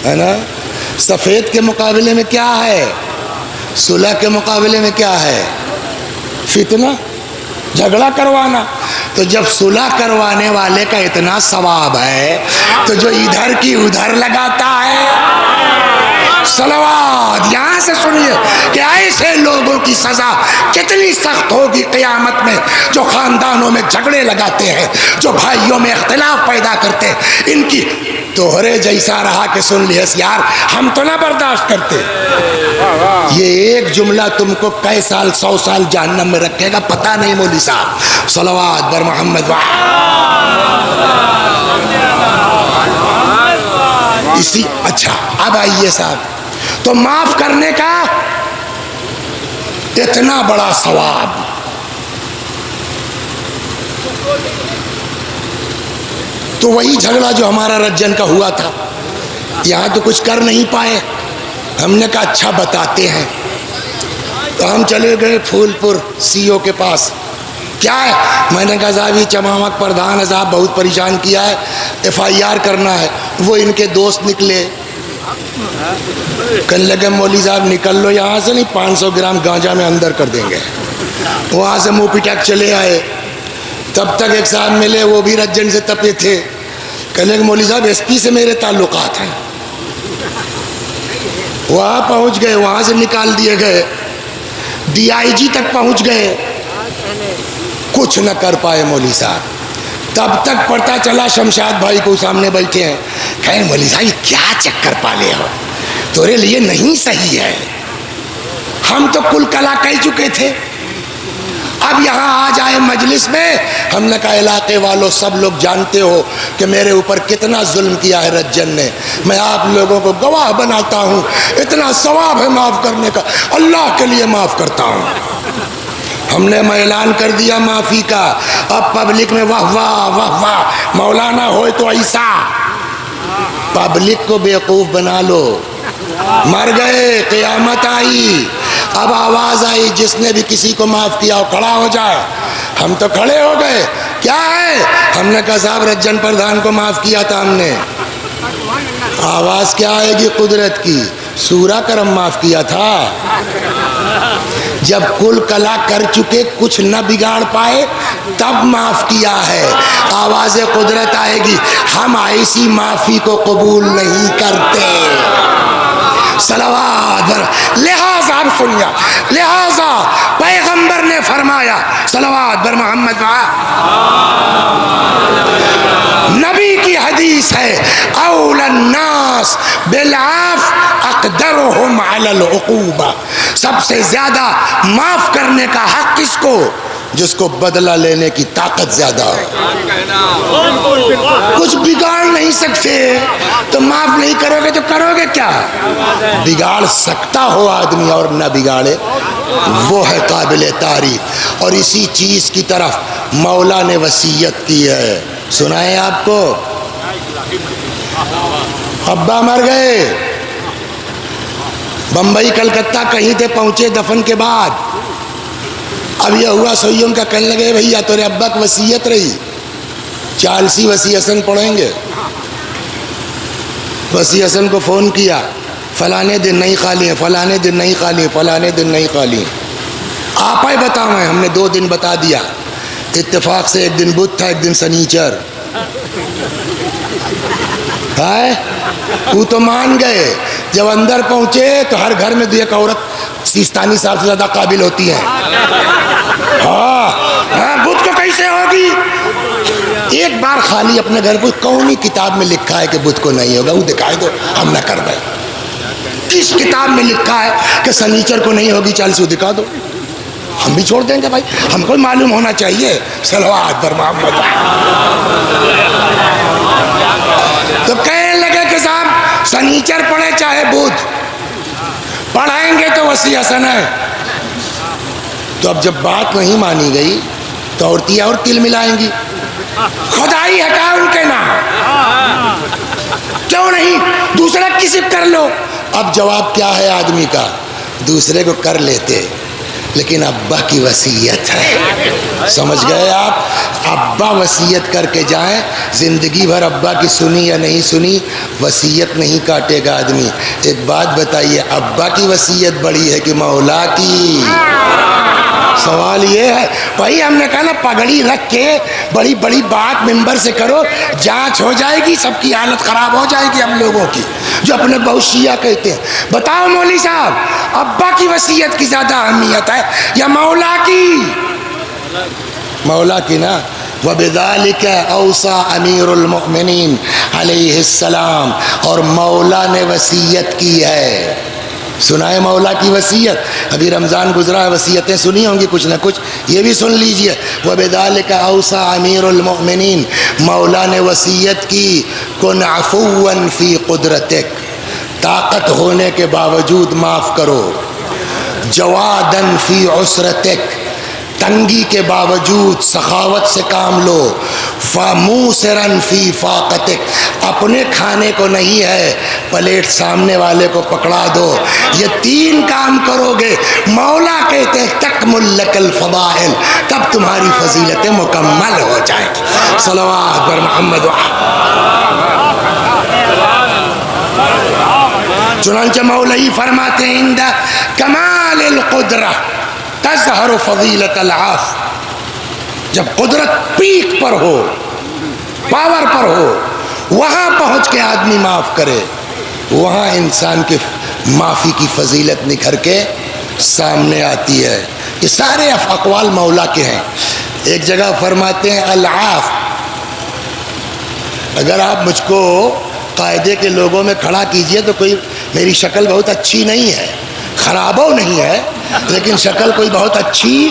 ہے نا. سفید کے مقابلے میں کیا ہے؟ صلح کے مقابلے میں کیا ہے؟ فتنہ، جھگڑا کروانا. تو جب صلح کروانے والے کا اتنا ثواب ہے تو جو ادھر کی ادھر لگاتا ہے، صلوات. یہاں سے سنیے کہ ایسے لوگوں کی سزا کتنی سخت ہوگی قیامت میں جو خاندانوں میں جھگڑے لگاتے ہیں، جو بھائیوں میں اختلاف پیدا کرتے ہیں. ان کی توہرے جیسا رہا کہ سن لیس یار ہم تو نہ برداشت کرتے. یہ ایک جملہ تم کو کئی سال 100 سال جہنم میں رکھے گا پتہ نہیں مولوی صاحب. صلوات بر محمد. اسی اچھا اب آئیے صاحب، تو معاف کرنے کا اتنا بڑا ثواب، تو وہی جھگڑا جو ہمارا رجن کا ہوا تھا، یہاں تو کچھ کر نہیں پائے. ہم نے کہا اچھا بتاتے ہیں. تو ہم چلے گئے پھول پور سی او کے پاس. کیا ہے؟ میں نے کہا صاحب یہ چمامک پردھان صاحب بہت پریشان کیا ہے، FIR کرنا ہے. وہ ان کے دوست نکلے، کہنے لگے مولوی صاحب نکل لو یہاں سے، نہیں 500 گرام گانجا میں اندر کر دیں گے. وہاں سے منہ پٹاک چلے آئے. تب تک ایک صاحب ملے، وہ بھی رجن سے تپے تھے. کہنے لگے مولوی صاحب SP سے میرے تعلقات ہیں. وہاں پہنچ گئے، وہاں سے نکال دیے گئے، DIG تک پہنچ گئے، کچھ نہ کر پائے مولوی صاحب. تب تک پتہ چلا شمشاد بھائی کو سامنے بیٹھے ہیں، کہیں مولوی صاحب یہ کیا چکر پالے ہو، تیرے لیے نہیں صحیح ہے. ہم تو کل کلا کہہ چکے تھے، اب یہاں آ جائے مجلس میں. ہم نے کہا علاقے والوں سب لوگ جانتے ہو کہ میرے اوپر کتنا ظلم کیا ہے رجن نے، میں آپ لوگوں کو گواہ بناتا ہوں، اتنا ثواب ہے معاف کرنے کا، اللہ کے لیے معاف کرتا ہوں. ہم نے اعلان کر دیا معافی کا. اب پبلک میں واہ واہ واہ واہ، مولانا ہوئے تو ایسا. پبلک کو بیوقوف بنا لو، مر گئے، قیامت آئی. اب آواز آئی جس نے بھی کسی کو معاف کیا وہ کھڑا ہو جائے. ہم تو کھڑے ہو گئے. کیا ہے؟ ہم نے کہا صاحب رجن پردھان کو معاف کیا تھا ہم نے. آواز کیا آئے گی قدرت کی؟ سورہ کرم معاف کیا تھا. جب کل کلا کر چکے کچھ نہ بگاڑ پائے تب معاف کیا ہے. آواز قدرت آئے گی، ہم ایسی معافی کو قبول نہیں کرتے. صلوات. لہذا اب سنیا، لہذا پیغمبر نے فرمایا صلوات بر محمد. نبی کی حدیث ہے اول الناس بالعفو اقدرهم على العقوبہ. سب سے زیادہ معاف کرنے کا حق کس کو؟ جس کو بدلہ لینے کی طاقت زیادہ ہو. کچھ بگاڑ نہیں سکتے تو معاف نہیں کرو گے تو کرو گے کیا؟ بگاڑ سکتا ہو آدمی اور نہ بگاڑے، وہ ہے قابل تعریف. اور اسی چیز کی طرف مولا نے وصیت کی ہے، سنائیں آپ کو. ابا مر گئے، بمبئی کلکتہ کہیں تھے، پہنچے دفن کے بعد. اب یہ ہوا سوئیوں کا، کہنے لگے بھیا تیرے ابا کی وصیت رہی، چالسی وصی حسن پڑھیں گے. وصی حسن کو فون کیا، فلانے دن نہیں خالی ہیں، فلانے دن نہیں خالی ہیں، فلانے دن نہیں خالی ہیں. آپ ہی بتائیں. ہم نے 2 دن بتا دیا. اتفاق سے ایک دن بدھ تھا، ایک دن سنیچر ہے. وہ تو مان گئے. جب اندر پہنچے تو ہر گھر میں 2 عورت سیستانی صاحب سے زیادہ قابل ہوتی ہیں. ہاں بدھ کو کیسے ہوگی؟ ایک بار خالی اپنے گھر کو کون کتاب میں لکھا ہے کہ بدھ کو نہیں ہوگا؟ وہ دکھائی دو، ہم نہ کر دیں. کس کتاب میں لکھا ہے کہ سنیچر کو نہیں ہوگی چالسی؟ وہ دکھا دو، ہم بھی چھوڑ دیں گے بھائی، ہم کو معلوم ہونا چاہیے. صلوات بر محمد. تو کہنے لگے کہ صاحب سنیچر پڑھے چاہے بدھ، پڑھائیں گے تو وصی حسن ہے. تو اب جب بات نہیں مانی گئی تو عورتیں اور تل ملائیں گی. خدائی ہے کیا ان کے نام؟ مناسب کر لو. اب جواب کیا ہے آدمی کا؟ دوسرے کو کر لیتے لیکن ابا کی وصیت ہے. سمجھ گئے آپ؟ ابا وصیت کر کے جائیں، زندگی بھر ابا کی سنی یا نہیں سنی، وصیت نہیں کاٹے گا آدمی. ایک بات بتائیے، ابا کی وصیت بڑی ہے کہ مولا کی؟ سوال یہ ہے بھائی. ہم نے کہا نا پگڑی رکھ کے بڑی بڑی بات ممبر سے کرو، جانچ ہو جائے گی، سب کی حالت خراب ہو جائے گی ہم لوگوں کی جو اپنے بہت شیعہ کہتے ہیں. بتاؤ مولوی صاحب، ابا کی وصیت کی زیادہ اہمیت ہے یا مولا کی؟ مولا کی نا. وَبِذَلِكَ أَوْصَى أَمِيرُ الْمُؤْمِنِينَ علیہ السلام. اور مولا نے وصیت کی ہے. سنائے مولا کی وصیت. ابھی رمضان گزرا ہے، وصیتیں سنی ہوں گی کچھ نہ کچھ، یہ بھی سن لیجئے. وَبِذَلِكَ أَوْصَى أَمِيرُ الْمُؤْمِنِينَ. مولا نے وصیت کی، کن عفواً فی قدرتک، طاقت ہونے کے باوجود معاف کرو. جواداً فی عسرتک، تنگی کے باوجود سخاوت سے کام لو. فَمُوسِرًا فِي فَاقَتِكَ، اپنے کھانے کو نہیں ہے، پلیٹ سامنے والے کو پکڑا دو. یہ 3 کام کرو گے، مولا کہتے ہیں تکمل لک الفضائل، تب تمہاری فضیلتیں مکمل ہو جائیں. صلوات بر محمد. چنانچہ مولوی فرماتے ہیں عند کمال القدرہ تظہر فضیلت العاف. جب قدرت پیک پر ہو، پاور پر ہو، وہاں پہنچ کے آدمی معاف کرے، وہاں انسان کے معافی کی فضیلت نکھر کے سامنے آتی ہے. یہ سارے اقوال مولا کے ہیں. ایک جگہ فرماتے ہیں العاف. اگر آپ مجھ کو قاعدے کے لوگوں میں کھڑا کیجئے تو کوئی میری شکل بہت اچھی نہیں ہے، خرابو نہیں ہے، لیکن شکل کوئی بہت اچھی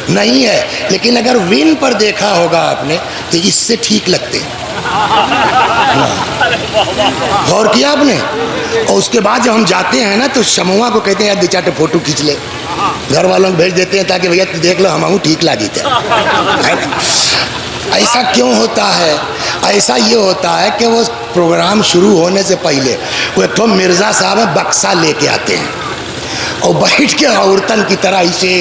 نہیں ہے. لیکن اگر ون پر دیکھا ہوگا آپ نے تو اس سے ٹھیک لگتے ہیں. غور کیا آپ نے؟ اور اس کے بعد جب ہم جاتے ہیں نا تو شموعہ کو کہتے ہیں یار 2-4 فوٹو کھینچ لے. گھر والوں کو بھیج دیتے ہیں تاکہ بھیا دیکھ لو ہم ٹھیک لگی تھے. ایسا کیوں ہوتا ہے؟ ایسا یہ ہوتا ہے کہ وہ پروگرام شروع ہونے سے پہلے وہ ایک تو مرزا صاحب بکسا لے کے آتے ہیں اور بیٹھ کے عورتن کی طرح اسے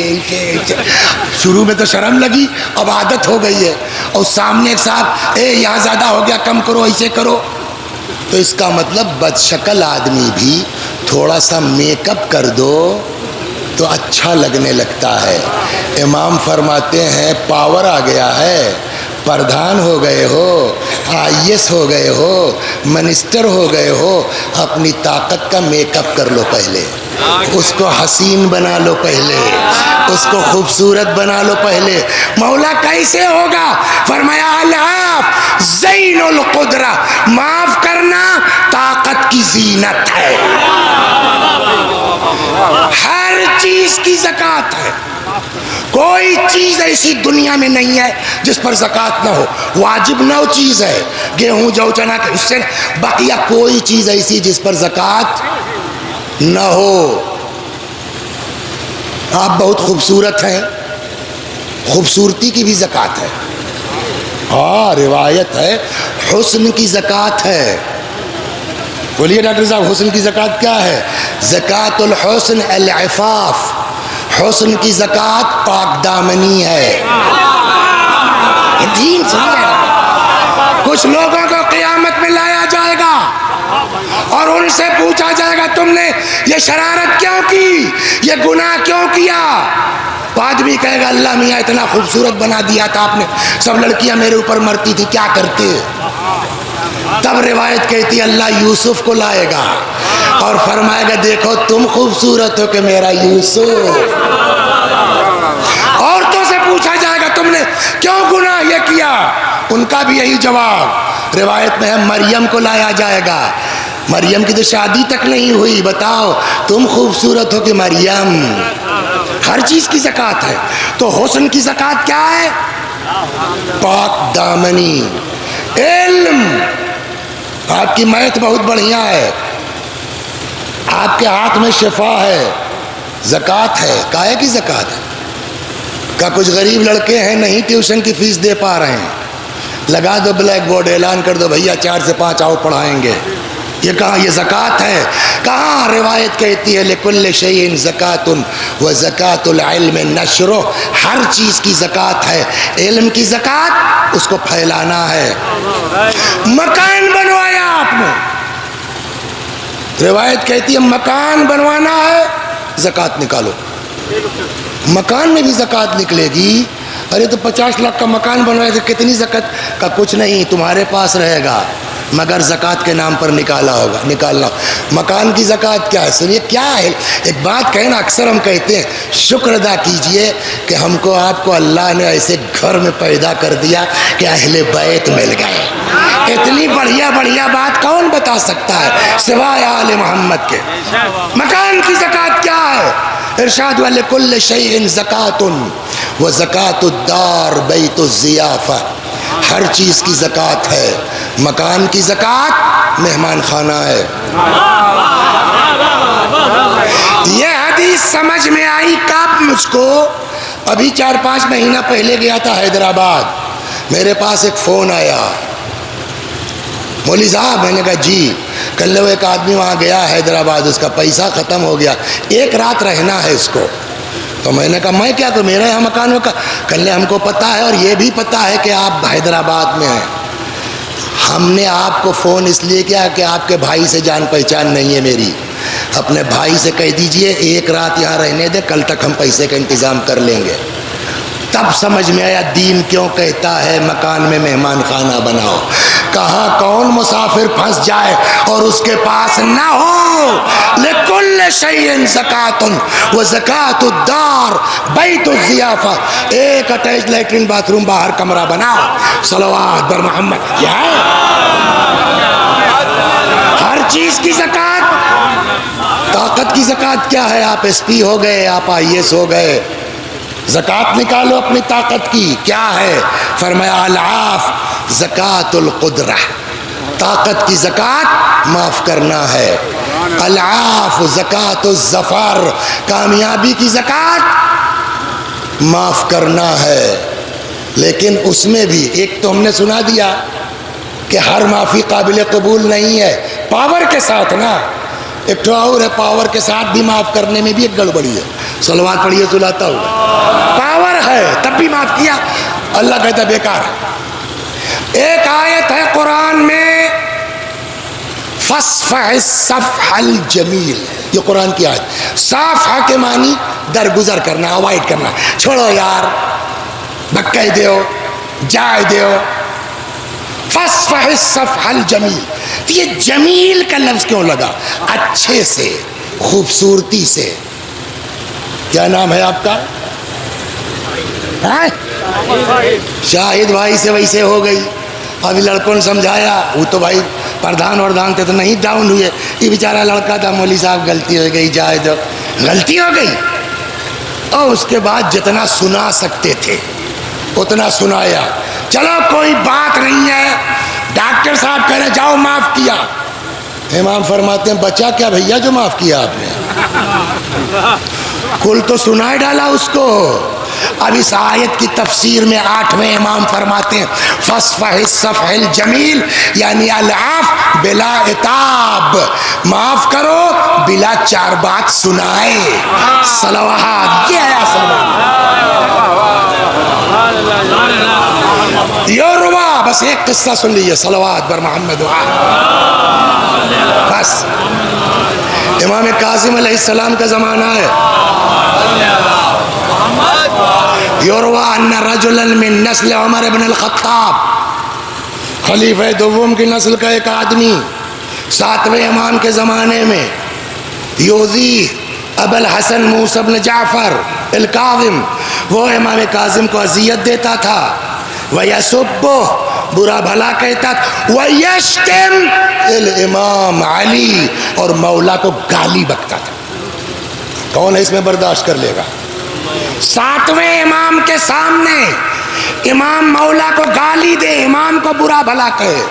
شروع میں تو شرم لگی، اب عادت ہو گئی ہے. اور سامنے ایک صاحب یہاں زیادہ ہو گیا، کم کرو، ایسے کرو. تو اس کا مطلب بدشکل آدمی بھی تھوڑا سا میک اپ کر دو تو اچھا لگنے لگتا ہے. امام فرماتے ہیں پاور آ گیا ہے، پردھان ہو گئے ہو، IAS ہو گئے ہو، منسٹر ہو گئے ہو، اپنی طاقت کا میک اپ کر لو پہلے، اس کو حسین بنا لو پہلے، اس کو خوبصورت بنا لو پہلے. مولا کیسے ہوگا؟ فرمایا العاف زین القدرہ، معاف کرنا طاقت کی زینت ہے. ہر چیز کی زکوٰۃ ہے. کوئی چیز ایسی دنیا میں نہیں ہے جس پر زکوٰۃ نہ ہو. واجب 9 چیز ہے، گیہوں جو چنا کے، اس سے بقیہ کوئی چیز ایسی جس پر زکوٰۃ نہ ہو. آپ بہت خوبصورت ہیں، خوبصورتی کی بھی زکوٰۃ ہے. ہاں روایت ہے حسن کی زکوٰۃ ہے. بولیے ڈاکٹر صاحب حسن کی زکوٰۃ کیا ہے؟ زکوٰۃ الحسن العفاف. حسن کی زکوٰۃ پاک دامنی ہے. دین سمجھے؟ کچھ لوگوں کو قیامت میں لایا جائے گا اور ان سے پوچھا جائے گا تم نے یہ شرارت کیوں کی، یہ گناہ کیوں کیا؟ آدمی کہے گا اللہ میاں اتنا خوبصورت بنا دیا تھا آپ نے، سب لڑکیاں میرے اوپر مرتی تھی، کیا کرتے؟ تب روایت کہتی ہے اللہ یوسف کو لائے گا اور فرمائے گا دیکھو تم خوبصورت ہو کہ میرا یوسف. عورتوں سے پوچھا جائے گا تم نے کیوں گناہ یہ کیا، ان کا بھی یہی جواب. روایت میں ہے مریم کو لایا جائے گا. مریم کی تو شادی تک نہیں ہوئی، بتاؤ تم خوبصورت ہو کہ مریم. ہر چیز کی زکوٰۃ ہے. تو حسن کی زکوٰۃ کیا ہے؟ پاک دامنی. علم. آپ کی میتھ بہت بڑھیا ہے، آپ کے ہاتھ میں شفا ہے، زکوٰۃ ہے. کائے کی زکوٰۃ ہے؟ کا کچھ غریب لڑکے ہیں نہیں ٹیوشن کی فیس دے پا رہے ہیں، لگا دو بلیک بورڈ، اعلان کر دو بھیا 4 سے 5 آؤ پڑھائیں گے. یہ کہاں یہ زکوٰۃ ہے؟ کہاں روایت کہتی ہے لکل شیء زکوٰۃ و زکوٰۃ العلم نشرہ، ہر چیز کی زکوٰۃ ہے، علم کی زکوٰۃ اس کو پھیلانا ہے۔ مکان بنوایا آپ نے، روایت کہتی ہے مکان بنوانا ہے زکوٰۃ نکالو، مکان میں بھی زکوٰۃ نکلے گی۔ ارے تو 50 لاکھ کا مکان بنوایا تو کتنی زکوٰۃ کا؟ کچھ نہیں، تمہارے پاس رہے گا مگر زکوٰۃ کے نام پر نکالنا۔ مکان کی زکوٰۃ کیا ہے؟ سنیے کیا ہے، ایک بات کہیں نا، اکثر ہم کہتے ہیں شکر ادا کیجئے کہ ہم کو آپ کو اللہ نے ایسے گھر میں پیدا کر دیا کہ اہل بیت مل گئے۔ اتنی بڑھیا بڑھیا بات کون بتا سکتا ہے سوائے آل محمد کے؟ مکان کی زکوٰۃ کیا ہے؟ ارشاد وَلِكُلِّ شَيْءٍ زَكَاةٌ وَزَكَاةُ الدَّارِ بَيْتُ الضِّيَافَةِ، ہر چیز کی زکوٰۃ ہے، مکان کی زکوٰۃ مہمان خانہ ہے۔ یہ حدیث سمجھ میں آئی کب مجھ کو؟ ابھی 4-5 مہینہ پہلے گیا تھا حیدرآباد، میرے پاس ایک فون آیا، مولوی صاحب، میں نے کہا جی، کل وہ ایک آدمی وہاں گیا حیدرآباد، اس کا پیسہ ختم ہو گیا، 1 رات رہنا ہے اس کو۔ تو میں نے کہا میں کیا کروں، میرا یہاں مکان ہوگا؟ کل ہم کو پتہ ہے اور یہ بھی پتہ ہے کہ آپ حیدرآباد میں ہیں، ہم نے آپ کو فون اس لیے کیا کہ آپ کے بھائی سے جان پہچان نہیں ہے میری، اپنے بھائی سے کہہ دیجئے 1 رات یہاں رہنے دے، کل تک ہم پیسے کا انتظام کر لیں گے۔ تب سمجھ میں آیا دین کیوں کہتا ہے مکان میں مہمان خانہ بناؤ۔ کہاں کون مسافر پھنس جائے اور اس کے پاس نہ ہو۔ لِكُلِّ شَيْءٍ زَكَاةٌ وَزَكَاةُ الدَّارِ بَيْتُ الضِّيَافَةِ، ایک اٹیچ لیٹرین باتھ روم، باہر کمرہ بناؤ۔ صلوات بر محمد، یہ ہے ہر چیز کی زکوٰۃ۔ طاقت کی زکوٰۃ کیا ہے؟ آپ ایس پی ہو گئے، آپ IAS ہو گئے، زکوٰۃ نکالو اپنی طاقت کی۔ کیا ہے؟ فرمایا العاف زکوٰۃ القدرہ، طاقت کی زکوٰۃ معاف کرنا ہے۔ العاف زکوٰۃ الظفر، کامیابی کی زکوٰۃ معاف کرنا ہے۔ لیکن اس میں بھی ایک تو ہم نے سنا دیا کہ ہر معافی قابل قبول نہیں ہے، پاور کے ساتھ نا، ایک تو اور ہے پاور کے ساتھ بھی معاف کرنے میں بھی ایک گڑبڑی ہے۔ صلوات پڑھیے سلاتا ہوا، پاور ہے تب بھی معاف کیا، اللہ کہتا بیکار ہے۔ ایک آیت ہے قرآن میں فَاصْفَحِ الصَّفْحَ الْجَمِيلَ، یہ قرآن کی آیت، صافحہ کے معنی درگزر کرنا، اوائڈ کرنا، چھوڑو یار، بکے دیو، جائے دیو۔ فَاصْفَحِ الصَّفْحَ الْجَمِيلَ، تو یہ جمیل کا لفظ کیوں لگا؟ اچھے سے، خوبصورتی سے۔ کیا نام ہے آپ کا؟ شاہد بھائی سے ویسے ہو گئی، ابھی لڑکوں نے سمجھایا، وہ تو بھائی پردھان وردھان تھے تو نہیں ڈاؤن ہوئے، یہ بیچارہ لڑکا تھا، مولوی صاحب غلطی ہو گئی، جائے دو، غلطی ہو گئی۔ اور اس کے بعد جتنا سنا سکتے تھے اتنا سنایا، چلو کوئی بات نہیں ہے، ڈاکٹر صاحب کہہ رہے جاؤ معاف کیا۔ امام فرماتے ہیں بچا کیا بھیا جو معاف کیا آپ نے؟ کل تو سنا ڈالا اس کو۔ اب اس آیت کی تفسیر میں 8ویں امام فرماتے ہیں فَاصْفَحِ الصَّفْحَ الْجَمِيلَ، یعنی العاف بلا عتاب، معاف کرو بلا 4 بات سنائے۔ صلوات، یہ ہے اصل یوروا۔ بس ایک قصہ سن لیجیے، صلوات بر محمد بس۔ امام کاظم علیہ السلام کا زمانہ ہے۔ یوروا ان رجلا من نسل عمر بن الخطاب، خلیفہ دوم کی نسل کا ایک آدمی 7ویں امام کے زمانے میں، یوزی ابو الحسن موسیٰ بن جعفر الکاظم، وہ امام کاظم کو اذیت دیتا تھا، وَيَسُبُّهُ، برا بھلا کہتا تھا، وَيَشْتِمُ الامام علی، اور مولا کو گالی بکتا تھا۔ کون ہے اس میں برداشت کر لے گا؟ 7ویں امام کے سامنے امام مولا کو گالی دے، امام کو برا بھلا کہے۔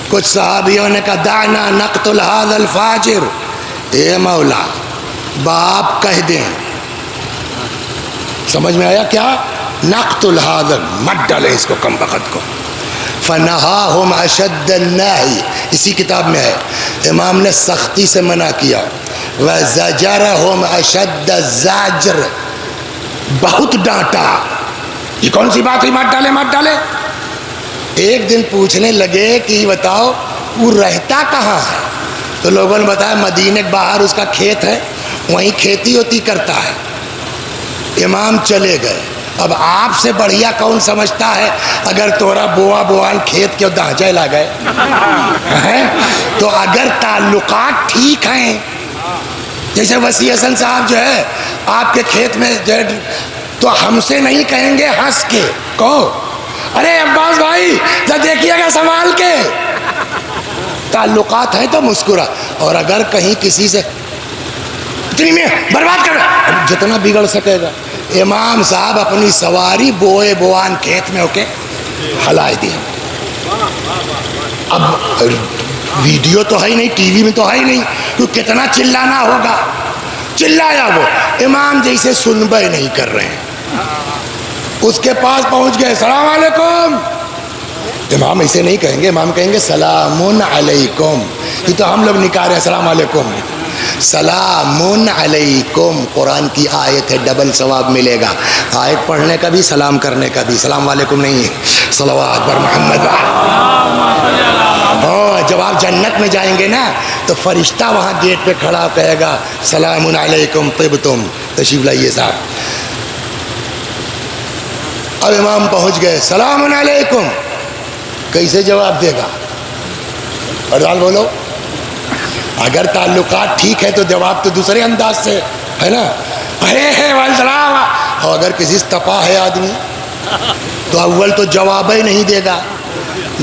کچھ صحابیوں نے کہا دعنا نقتل هذا الفاجر، اے مولا باپ کہہ دیں۔ سمجھ میں آیا کیا؟ نقتل هذا، مت ڈالے اس کو کم بخت کو۔ فنہاہم اشد النہی، اسی کتاب میں ہے، امام نے سختی سے منع کیا، وَزَجَرَهُمْ أَشَدَّ الزَّجْرِ، بہت ڈانٹا، یہ کون سی بات ہوئی مت ڈالے مت ڈالے۔ ایک دن پوچھنے لگے کہ بتاؤ وہ رہتا کہاں ہے؟ تو لوگوں نے بتایا مدینے کے باہر اس کا کھیت ہے، وہیں کھیتی ہوتی کرتا ہے۔ امام چلے گئے۔ اب آپ سے بڑھیا کون سمجھتا ہے اگر تورا بوا بوان کھیت کے دہجے لا گئے تو اگر تعلقات ٹھیک ہیں، جیسے وسیع حسن صاحب جو ہے آپ کے کھیت میں تو ہم سے نہیں کہیں گے ہنس کے، کہو ارے عباس بھائی دیکھیے گا سنبھال کے، تعلقات ہیں تو مسکرا۔ اور اگر کہیں کسی سے اتنی میں برباد کر جتنا بگڑ سکے گا، امام صاحب اپنی سواری بوئے بوان کھیت میں ہو کے ہلائی دیا۔ اب ویڈیو تو ہے ہی نہیں، ٹی وی میں تو ہے ہی نہیں، تو کتنا چلانا ہوگا، چلایا وہ امام جیسے سنبے نہیں کر رہے ہیں، اس کے پاس پہنچ گئے، السلام علیکم۔ امام ایسے نہیں کہیں گے، امام کہیں گے سلام علیکم، یہ تو ہم لوگ نکال رہے ہیں السلام علیکم، سلام علیکم قرآن کی آیت ہے، ڈبل ثواب ملے گا، آیت پڑھنے کا بھی سلام کرنے کا بھی، سلام علیکم نہیں ہے، صلوات بر محمد۔ جب آپ جنت میں جائیں گے نا تو فرشتہ وہاں گیٹ پہ کھڑا کہے گا سلام علیکم طبتم، تشریف لائیے صاحب۔ اب امام پہنچ گئے، سلام علیکم، کیسے جواب دے گا؟ اور بولو، اگر تعلقات ٹھیک ہے تو جواب تو دوسرے انداز سے ہے نا، اور اگر کسی سے تپا ہے آدمی تو اول تو جواب ہی نہیں دے گا،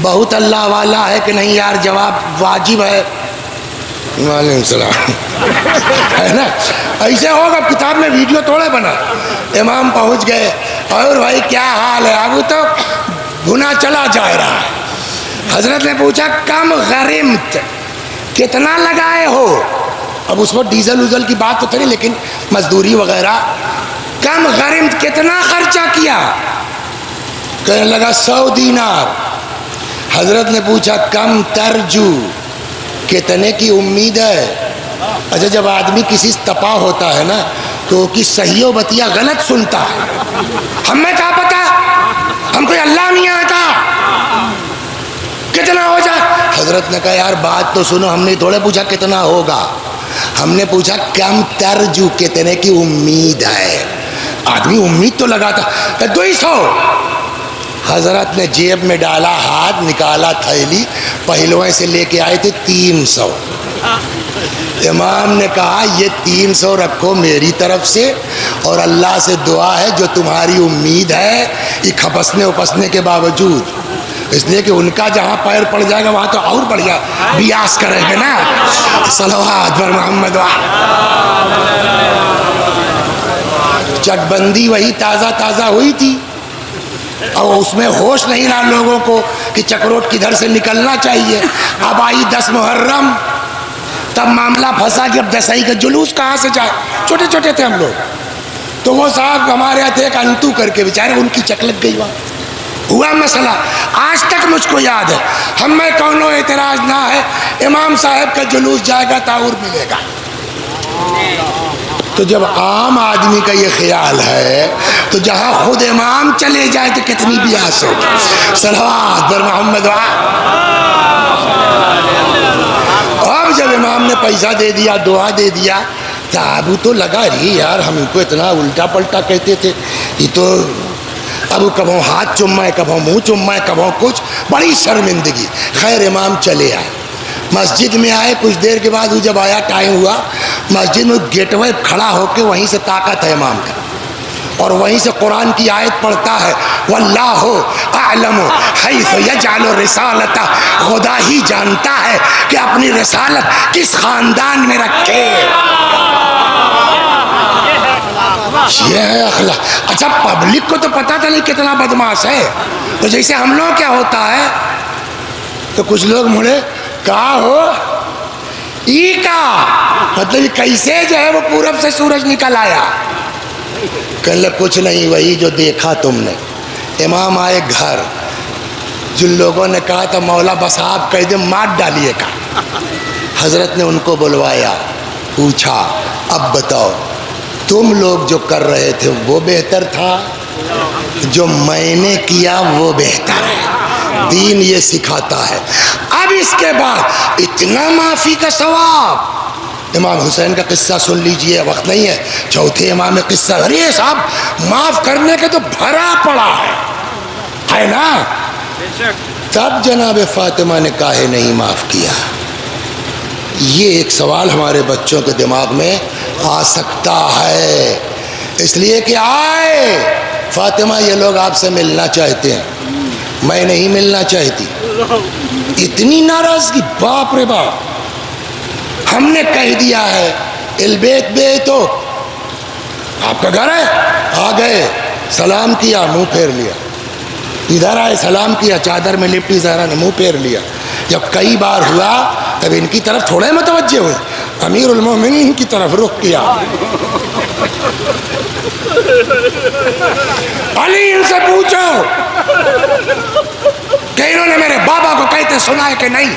بہت اللہ والا ہے کہ نہیں یار جواب واجب ہے، وعلیکم السلام ہے نا، ایسے ہوگا۔ کتاب میں ویڈیو تھوڑے بنا۔ امام پہنچ گئے، اور بھائی کیا حال ہے؟ اب تو گناہ چلا جا رہا ہے۔ حضرت نے پوچھا کم غرمت، کتنا لگائے ہو؟ اب اس وقت ڈیزل وزل کی بات تو تھی لیکن مزدوری وغیرہ، کم غرمت کتنا خرچہ کیا؟ کہنے لگا 100 دینار۔ حضرت نے پوچھا کم ترجو، کتنے کی امید ہے؟ اچھا جب آدمی کسی سے تپا ہوتا ہے نا تو کی صحیح و بتیا غلط سنتا ہے، ہمیں کیا پتا، ہم کوئی اللہ نہیں آتا، کتنا ہو جائے؟ حضرت نے کہا یار بات تو سنو، ہم نے تھوڑے پوچھا کتنا ہوگا، ہم نے پوچھا کم ترجو، کتنے کی امید ہے؟ آدمی امید تو لگاتا، 200۔ حضرت نے جیب میں ڈالا ہاتھ، نکالا تھیلی، پہلوئیں سے لے کے آئے تھے 300۔ امام نے کہا یہ 300 رکھو میری طرف سے، اور اللہ سے دعا ہے جو تمہاری امید ہے یہ کھپسنے اپسنے کے باوجود، اس لیے کہ ان کا جہاں پیر پڑ جائے گا وہاں تو اور بڑھیا بیاس کریں گے نا، صلوات پر محمد۔ چک بندی وہی تازہ تازہ ہوئی تھی، اور اس میں ہوش نہیں رہا لوگوں کو کہ چکروٹ کدھر سے نکلنا چاہیے۔ اب آئی 10 محرم، تب معاملہ پھنسا کہ اب دسائی کا جلوس کہاں سے جائے، چھوٹے چھوٹے تھے ہم لوگ، تو وہ صاحب ہمارے یہاں تھے ایک انتو کر کے، بیچارے ان کی چک لگ گئی، وہاں ہوا مسئلہ، آج تک مجھ کو یاد ہے۔ ہم میں کونو اعتراض نہ ہے، امام صاحب کا جلوس جائے گا تعاور ملے گا۔ تو جب عام آدمی کا یہ خیال ہے تو جہاں خود امام چلے جائے تو کتنی بیاس ہوگی، صلوات پر محمد۔ اب جب امام نے پیسہ دے دیا، دعا دے دیا، ابو تو لگا رہی یار ہم ان کو اتنا الٹا پلٹا کہتے تھے، یہ تو اب کبھوں ہاتھ چمائے، کبھوں منہ چمائے، کبھوں کچھ، بڑی شرمندگی۔ خیر امام چلے آئے، مسجد میں آئے، کچھ دیر کے بعد وہ جب آیا ٹائم ہوا، مسجد میں گیٹ وے کھڑا ہو کے وہیں سے طاقت ہے امام کا، اور وہیں سے قرآن کی آیت پڑھتا ہے، واللہ اعلم حیث یجعل رسالتہ، خدا ہی جانتا ہے کہ اپنی رسالت کس خاندان میں رکھے۔ یہ ہے اخلاق۔ اچھا پبلک کو تو پتا تھا نہیں کتنا بدماش ہے، تو جیسے ہم لوگ کیا ہوتا ہے تو کچھ لوگ مڑے کہا ہو ای کا مطلب کیسے جو ہے وہ پورب سے سورج نکل آیا، کہنے لگا کچھ نہیں وہی جو دیکھا تم نے۔ امام آئے گھر، جن لوگوں نے کہا تھا مولا بس آپ کہہ دیں مار ڈالیے کا، حضرت نے ان کو بلوایا، پوچھا اب بتاؤ تم لوگ جو کر رہے تھے وہ بہتر تھا، جو میں نے کیا وہ بہتر ہے؟ دین یہ سکھاتا ہے۔ اب اس کے بعد اتنا معافی کا ثواب، امام حسین کا قصہ سن لیجئے، وقت نہیں ہے، چوتھے امام قصہ، ارے صاحب معاف کرنے کے تو بھرا پڑا ہے نا؟ تب جناب فاطمہ نے کاہے نہیں معاف کیا؟ یہ ایک سوال ہمارے بچوں کے دماغ میں آ سکتا ہے، اس لیے کہ آئے فاطمہ یہ لوگ آپ سے ملنا چاہتے ہیں، میں نہیں ملنا چاہتی۔ اتنی ناراضگی، باپ رے باپ، ہم نے کہہ دیا ہے البیت بیتو، آپ کا گھر ہے، آ گئے سلام کیا منہ پھیر لیا، ادھر آئے سلام کیا چادر میں لپٹی زہرا نے منہ پھیر لیا۔ جب کئی بار ہوا تب ان کی طرف تھوڑے متوجہ ہوئے، امیر المومنین کی طرف رخ کیا، علی ان سے پوچھو کہ انہوں نے میرے بابا کو کہتے سنا ہے کہ نہیں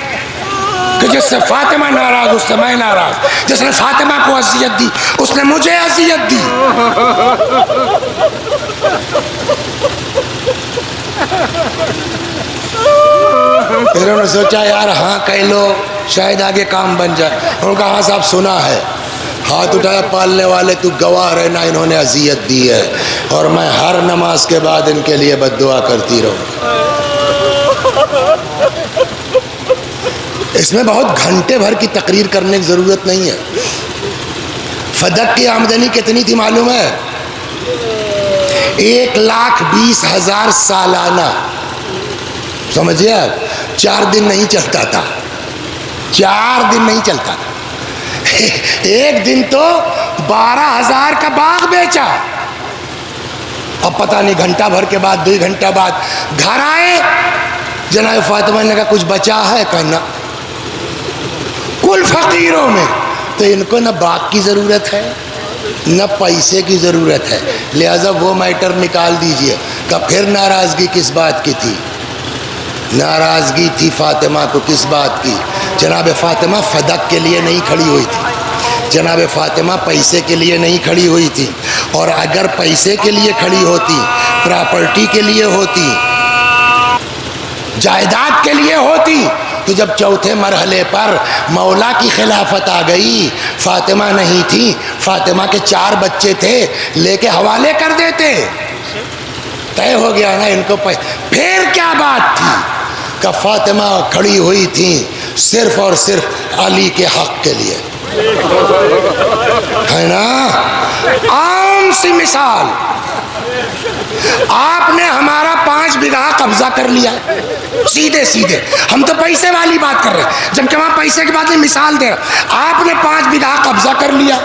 کہ جس سے فاطمہ ناراض اس سے میں ناراض، جس نے فاطمہ کو اذیت دی اس نے مجھے اذیت دی۔ پھر انہوں نے سوچا یار ہاں کہہ لو شاید آگے کام بن جائے۔ انہوں نے کہا ہاں صاحب سنا ہے، ہاتھ اٹھایا پالنے والے تو گواہ رہنا انہوں نے اذیت دی ہے، اور میں ہر نماز کے بعد ان کے لیے بد دعا کرتی رہوں۔ اس میں بہت گھنٹے بھر کی تقریر کرنے کی ضرورت نہیں ہے۔ فدق کی آمدنی کتنی تھی معلوم ہے؟ 1,20,000 سالانہ، سمجھے آپ؟ 4 دن نہیں چلتا تھا، 4 دن نہیں چلتا تھا، ایک دن تو 12,000 کا باغ بیچا۔ اب پتہ نہیں گھنٹہ بھر کے بعد 2 گھنٹہ بعد گھر آئے، جناب فاطمہ نے کہا کچھ بچا ہے؟ کہنا کل فقیروں میں تو ان کو نہ باغ کی ضرورت ہے نہ پیسے کی ضرورت ہے، لہٰذا وہ میٹر نکال دیجئے۔ کہ پھر ناراضگی کس بات کی تھی؟ ناراضگی تھی فاطمہ کو کس بات کی؟ جناب فاطمہ فدق کے لیے نہیں کھڑی ہوئی تھی، جناب فاطمہ پیسے کے لیے نہیں کھڑی ہوئی تھی، اور اگر پیسے کے لیے کھڑی ہوتی، پراپرٹی کے لیے ہوتی، جائیداد کے لیے ہوتی، تو جب چوتھے مرحلے پر مولا کی خلافت آ گئی، فاطمہ نہیں تھی، فاطمہ کے 4 بچے تھے، لے کے حوالے کر دیتے، طے ہو گیا نا ان کو۔ پھر کیا بات تھی کہ فاطمہ کھڑی ہوئی تھی صرف اور صرف علی کے حق کے لیے، ہے نا؟ عام سی مثال، آپ نے ہمارا 5 بیگھہ قبضہ کر لیا، سیدھے سیدھے، ہم تو پیسے والی بات کر رہے ہیں، جبکہ وہاں پیسے کی بات نہیں، مثال دے رہا، آپ نے 5 بیگھہ قبضہ کر لیا،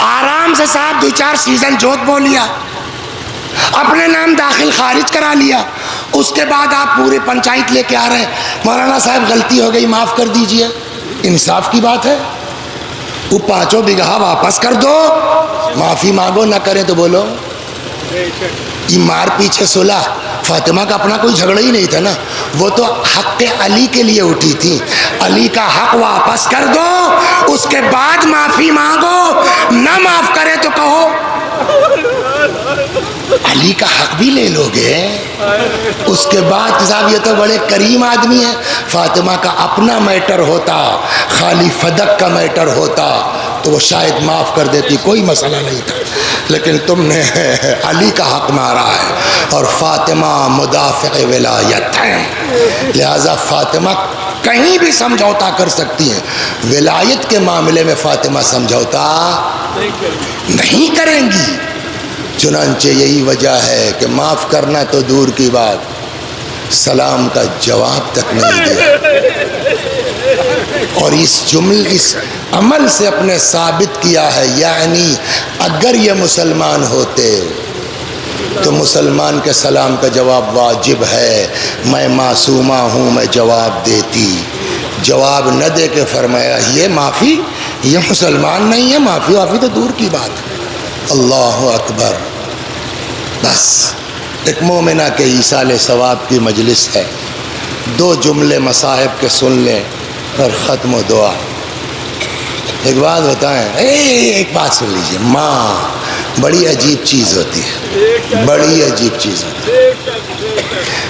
آرام سے صاحب 2-4 سیزن جوت بو لیا، اپنے نام داخل خارج کرا لیا، اس کے بعد آپ پورے پنچایت لے کے آ رہے ہیں، مولانا صاحب غلطی ہو گئی معاف کر دیجئے، انصاف کی بات ہے، وہ 5 بیگھہ واپس کر دو، معافی مانگو، نہ کریں تو بولو۔ یہ مار پیچھے صلح، فاطمہ کا اپنا کوئی جھگڑا ہی نہیں تھا نا، وہ تو حق علی کے لیے اٹھی تھی، علی کا حق واپس کر دو، اس کے بعد معافی مانگو، نہ معاف کرے تو کہو علی کا حق بھی لے لو گے، اس کے بعد صاحب یہ تو بڑے کریم آدمی ہے، فاطمہ کا اپنا میٹر ہوتا، خالی فدق کا میٹر ہوتا تو وہ شاید معاف کر دیتی، کوئی مسئلہ نہیں تھا، لیکن تم نے علی کا حق مارا ہے، اور فاطمہ مدافع ولایت ہے، لہذا فاطمہ کہیں بھی سمجھوتا کر سکتی ہیں، ولایت کے معاملے میں فاطمہ سمجھوتا نہیں کریں گی۔ چنانچہ یہی وجہ ہے کہ معاف کرنا تو دور کی بات، سلام کا جواب تک نہیں دیا، اور اس عمل سے اپنے ثابت کیا ہے، یعنی اگر یہ مسلمان ہوتے تو مسلمان کے سلام کا جواب واجب ہے، میں معصومہ ہوں، میں جواب دیتی، جواب نہ دے کے فرمایا یہ معافی، یہ مسلمان نہیں ہے، معافی وافی تو دور کی بات ہے۔ اللہ اکبر۔ بس ایک مومنہ کے ایصال ثواب کی مجلس ہے، 2 جملے مصاحب کے سن لیں اور ختم و دعا۔ ایک بات بتائیں، ایک بات سن لیجیے، ماں بڑی عجیب چیز ہوتی ہے، بڑی عجیب چیز ہوتی ہے۔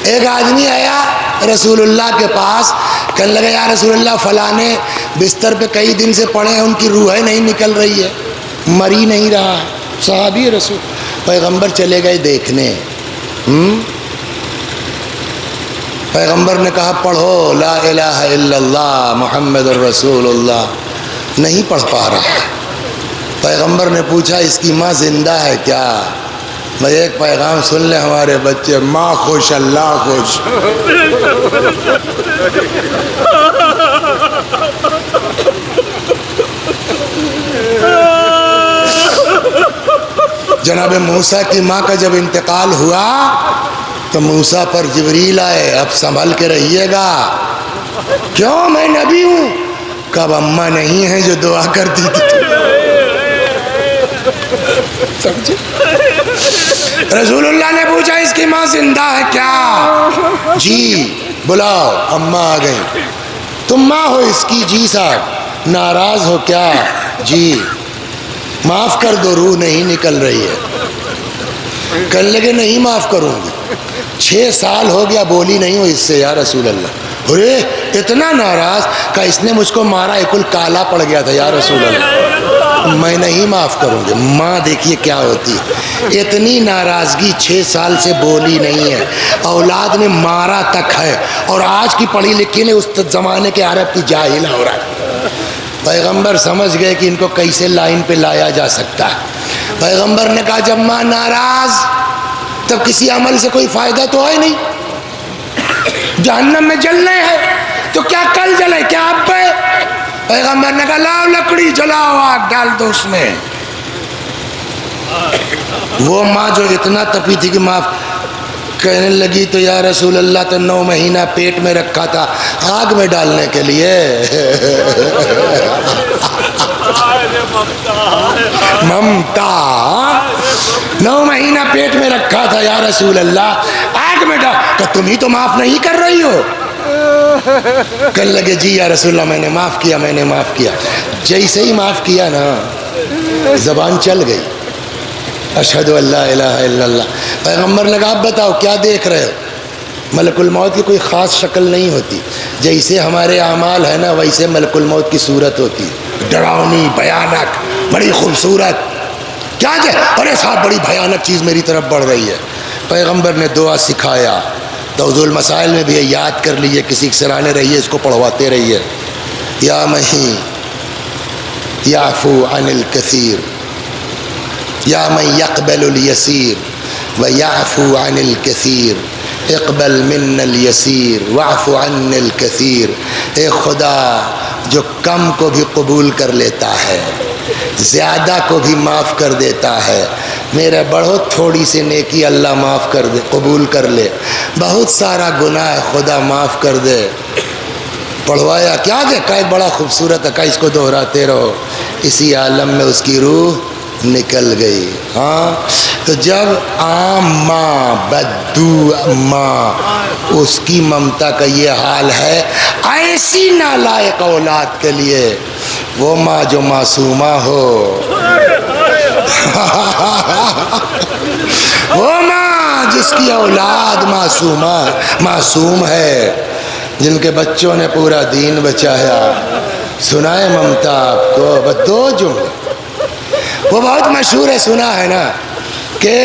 ایک آدمی آیا رسول اللہ کے پاس، کہنے لگا یا رسول اللہ فلانے بستر پہ کئی دن سے پڑے ہیں، ان کی روحیں نہیں نکل رہی ہے، مر ہی نہیں رہا ہے، صحابی رسول۔ پیغمبر چلے گئے دیکھنے، پیغمبر نے کہا پڑھو لا الہ الا اللہ محمد الرسول اللہ، نہیں پڑھ پا رہا۔ پیغمبر نے پوچھا اس کی ماں زندہ ہے کیا؟ بھائی ایک پیغام سن لیں ہمارے بچے، ماں خوش اللہ خوش۔ جناب موسیٰ کی ماں کا جب انتقال ہوا تو موسیٰ پر جبریل آئے، اب سنبھل کے رہیے گا۔ کیوں؟ میں نبی ہوں۔ کب اماں نہیں ہیں جو دعا کرتی تھی؟ سمجھے؟ رسول اللہ نے پوچھا اس کی ماں زندہ ہے کیا؟ جی۔ بلاؤ، اماں آ گئی۔ تم ماں ہو اس کی؟ جی صاحب۔ ناراض ہو کیا؟ جی۔ معاف کر دو، روح نہیں نکل رہی ہے۔ کہنے لگے نہیں معاف کروں گی، 6 سال ہو گیا بولی نہیں ہو اس سے یا رسول اللہ۔ ارے اتنا ناراض کہ اس نے مجھ کو مارا، ایک کالا پڑ گیا تھا یا رسول اللہ، میں نہیں معاف کروں گی۔ ماں دیکھیے کیا ہوتی ہے، اتنی ناراضگی، 6 سال سے بولی نہیں ہے، اولاد نے مارا تک ہے، اور آج کی پڑھی لکھی نے اس زمانے کے عرب کی جاہل ہو رہا ہے۔ پیغمبر سمجھ گئے کہ ان کو کیسے لائن پہ لایا جا سکتا ہے۔ پیغمبر نے کہا جب ماں ناراض تب کسی عمل سے کوئی فائدہ تو ہے نہیں، جہنم میں جلنے ہے تو کیا کل جلے، کیا اب پہ؟ پیغمبر نے کہا لاؤ لکڑی جلاؤ، آگ ڈال دو اس میں۔ وہ ماں جو اتنا تپی تھی کہ معاف کہنے لگی تو یا رسول اللہ تو 9 مہینہ پیٹ میں رکھا تھا آگ میں ڈالنے کے لیے۔ ممتا 9 مہینہ پیٹ میں رکھا تھا یا رسول اللہ، آگ میں ڈال، کہ تم ہی تو معاف نہیں کر رہی ہو۔ کہنے لگے جی یا رسول اللہ میں نے معاف کیا، میں نے معاف کیا۔ جیسے ہی معاف کیا نا زبان چل گئی، اشہد ان لا الہ الا اللہ۔ پیغمبر نے کہا اب بتاؤ کیا دیکھ رہے ہو؟ ملک الموت کی کوئی خاص شکل نہیں ہوتی، جیسے ہمارے اعمال ہے نا ویسے ملک الموت کی صورت ہوتی، ڈراؤنی، بھیانک، بڑی خوبصورت۔ کیا ارے صاحب بڑی بھیانک چیز میری طرف بڑھ رہی ہے۔ پیغمبر نے دعا سکھایا، توضیح المسائل میں بھی یاد کر لیجیے، کسی کے سرانے رہیے، اس کو پڑھواتے رہیے۔ یا مہین یعفو عن الکثیر، یا من یقبل الیسیر ویعفو عن الکثیر، اقبل من الیسیر واعف عن الکثیر۔ اے خدا جو کم کو بھی قبول کر لیتا ہے، زیادہ کو بھی معاف کر دیتا ہے، میرا بڑھو تھوڑی سی نیکی اللہ معاف کر دے، قبول کر لے، بہت سارا گناہ خدا معاف کر دے۔ پڑھوایا کیا دیکھا، ایک بڑا خوبصورت ہے، اس کو دہراتے رہو۔ اسی عالم میں اس کی روح نکل گئی۔ ہاں تو جب عام ماں، بدو ماں، اس کی ممتا کا یہ حال ہے، ایسی نالائق اولاد کے لیے وہ ماں جو معصومہ ہو، وہ ماں جس کی اولاد معصوم ہے، جن کے بچوں نے پورا دین بچایا۔ سنائے ممتا آپ کو بس 2 جملے، وہ بہت مشہور ہے، سنا ہے نا، کہ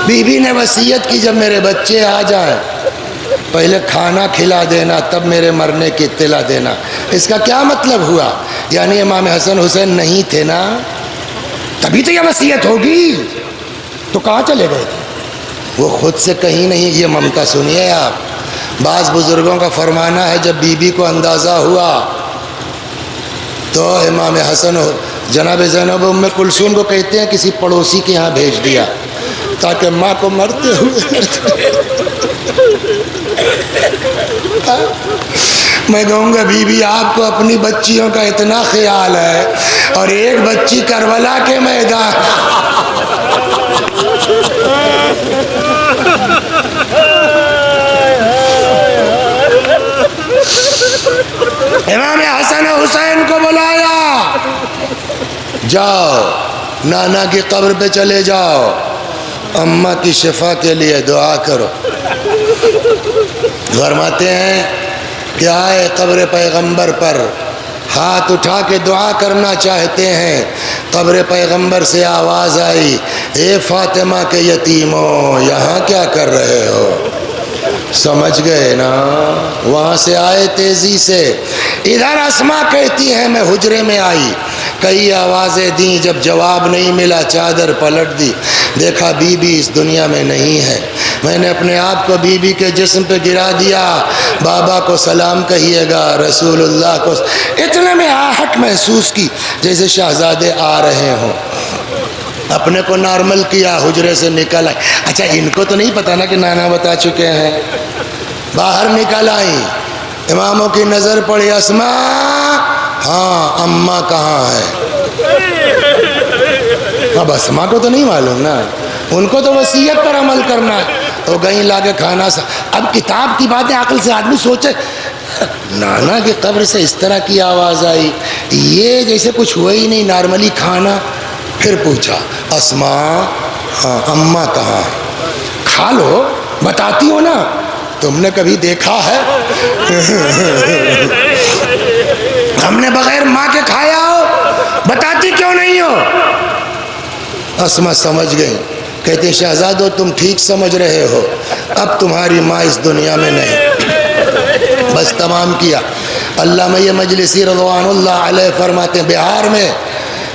بی بی نے وصیت کی جب میرے بچے آ جائیں پہلے کھانا کھلا دینا، تب میرے مرنے کی اطلاع دینا۔ اس کا کیا مطلب ہوا؟ یعنی امام حسن حسین نہیں تھے نا، تبھی تو یہ وصیت ہوگی، تو کہاں چلے گئے تھے؟ وہ خود سے کہیں نہیں۔ یہ ممتا سنیے آپ، بعض بزرگوں کا فرمانا ہے جب بی بی کو اندازہ ہوا تو امام حسن جناب زینب ام کلثوم کو کہتے ہیں کسی پڑوسی کے یہاں بھیج دیا تاکہ ماں کو مرتے ہوئے میں کہوں گا بی بی آپ کو اپنی بچیوں کا اتنا خیال ہے، اور ایک بچی کربلا کے میدان امام حسن جاؤ نانا کی قبر پہ چلے جاؤ، اماں کی شفا کے لیے دعا کرو۔ فرماتے ہیں کہ آئے قبر پیغمبر پر، ہاتھ اٹھا کے دعا کرنا چاہتے ہیں، قبر پیغمبر سے آواز آئی، اے فاطمہ کے یتیموں یہاں کیا کر رہے ہو؟ سمجھ گئے نا؟ وہاں سے آئے تیزی سے، ادھر اسماء کہتی ہیں میں حجرے میں آئی، کئی آوازیں دیں، جب جواب نہیں ملا چادر پلٹ دی، دیکھا بی بی اس دنیا میں نہیں ہے، میں نے اپنے آپ کو بی بی کے جسم پہ گرا دیا، بابا کو سلام کہیے گا، رسول اللہ کو۔ اتنے میں آہٹ محسوس کی جیسے شہزادے آ رہے ہوں، اپنے کو نارمل کیا، حجرے سے نکل آئی۔ اچھا ان کو تو نہیں پتا نا کہ نانا بتا چکے ہیں، باہر نکل آئی، اماموں کی نظر پڑی، اسماء، ہاں اماں کہاں ہے؟ اب اسماء کو تو نہیں معلوم نا، ان کو تو وصیت پر عمل کرنا ہے، تو گئیں لا کے کھانا سا۔ اب کتاب کی باتیں عقل سے آدمی سوچے، نانا کی قبر سے اس طرح کی آواز آئی، یہ جیسے کچھ ہوا ہی نہیں، نارملی کھانا۔ پھر پوچھا اسماء، ہاں اماں کہاں ہے؟ کھا لو، بتاتی ہو نا، تم نے کبھی دیکھا ہے؟ ہم نے بغیر ماں کے کھایا ہو، بتاتی کیوں نہیں ہو؟ اسماء سمجھ گئی، کہتے شہزادو تم ٹھیک سمجھ رہے ہو، اب تمہاری ماں اس دنیا میں نہیں۔ بس تمام کیا۔ علامہ مجلسی رضوان اللہ علیہ فرماتے ہیں بہار میں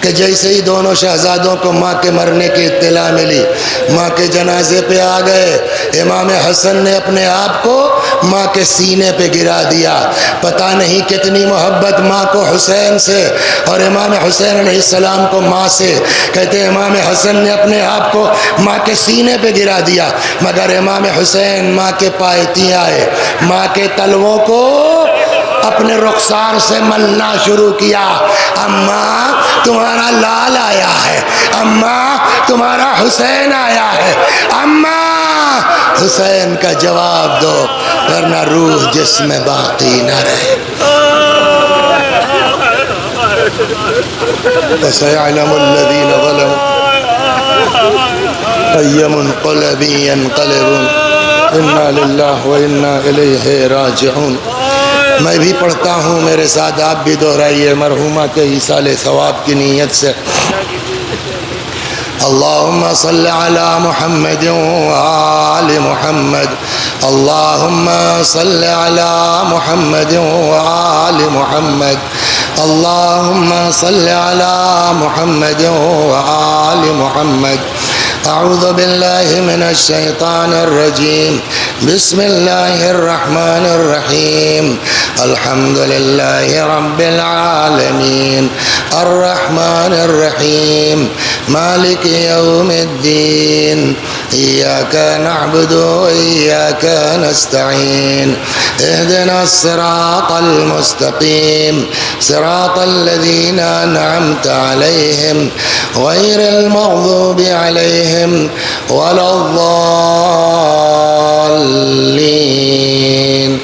کہ جیسے ہی دونوں شہزادوں کو ماں کے مرنے کی اطلاع ملی، ماں کے جنازے پہ آ گئے، امام حسن نے اپنے آپ کو ماں کے سینے پہ گرا دیا۔ پتہ نہیں کتنی محبت ماں کو حسین سے اور امام حسین علیہ السلام کو ماں سے۔ کہتے ہیں امام حسن نے اپنے آپ کو ماں کے سینے پہ گرا دیا، مگر امام حسین ماں کے پائتی آئے، ماں کے تلووں کو اپنے رخسار سے ملنا شروع کیا۔ اماں تمہارا لال آیا ہے، اماں تمہارا حسین آیا ہے، اماں حسین کا جواب دو ورنہ روح جسم میں باقی نہ رہے۔ وَسَيَعْلَمُ الَّذِينَ ظَلَمُوا أَيَّ مُنقَلَبٍ يَنقَلِبُونَ إِنَّا لِلَّهِ وَإِنَّا إِلَيْهِ رَاجِعُونَ۔ میں بھی پڑھتا ہوں، میرے ساتھ آپ بھی دہرائیے مرحومہ کے ایصال ثواب کی نیت سے۔ اللہم صل علی محمد وآل محمد، اللہم صل علی محمد وآل محمد، اللہم صل علی محمد وآل محمد۔ اعوذ باللہ من الشیطان الرجیم، بسم اللہ الرحمن الرحیم، الحمد للہ رب العالمین، الرحمن الرحیم، مالک یوم الدین، ایاک نعبد و ایاک نستعین، اہدنا الصراط المستقیم، صراط الذین انعمت علیہم غیر المغضوب علیہم ولا الضالین۔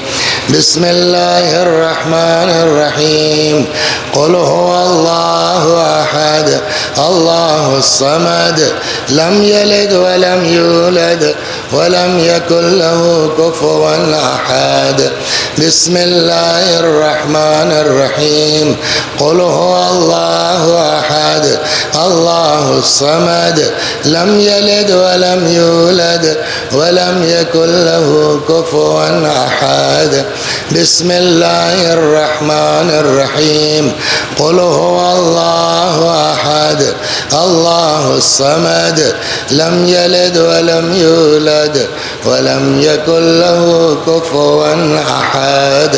بسم اللہ الرحمن الرحیم، قل هو اللہ احد اللہ الصمد لم یلد ولم یولد ولم یکن له کفوا احد۔ بسم اللہ الرحمن الرحیم، قل هو اللہ احد اللہ الصمد لم یلد ولم یولد ولم یکن له کفوا احد۔ بسم اللہ الرحمن الرحیم، قل هو اللہ احد اللہ الصمد لم یلد ولم یولد ولم یکن له کفوا احد۔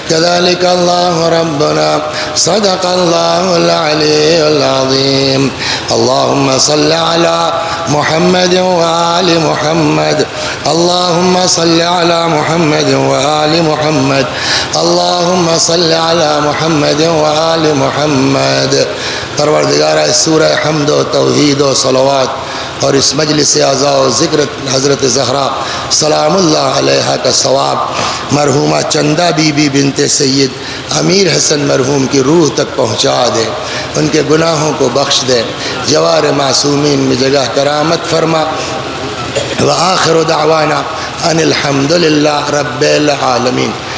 كذلك الله ربنا صدق الله العلي العظيم۔ اللهم صل على محمد وآل محمد، اللهم صل على محمد وآل محمد، اللهم صل على محمد وآل محمد۔ پروردگارہ سورہ حمد و توحید و صلوات اور اس مجلس اعزاء و ذکر حضرت زہرا سلام اللہ علیہا کا ثواب مرحومہ چندہ بی بی بنت سید امیر حسن مرحوم کی روح تک پہنچا دے، ان کے گناہوں کو بخش دے، جوار معصومین میں جگہ کرامت فرما۔ وآخر دعوانا ان الحمد للہ رب العالمین۔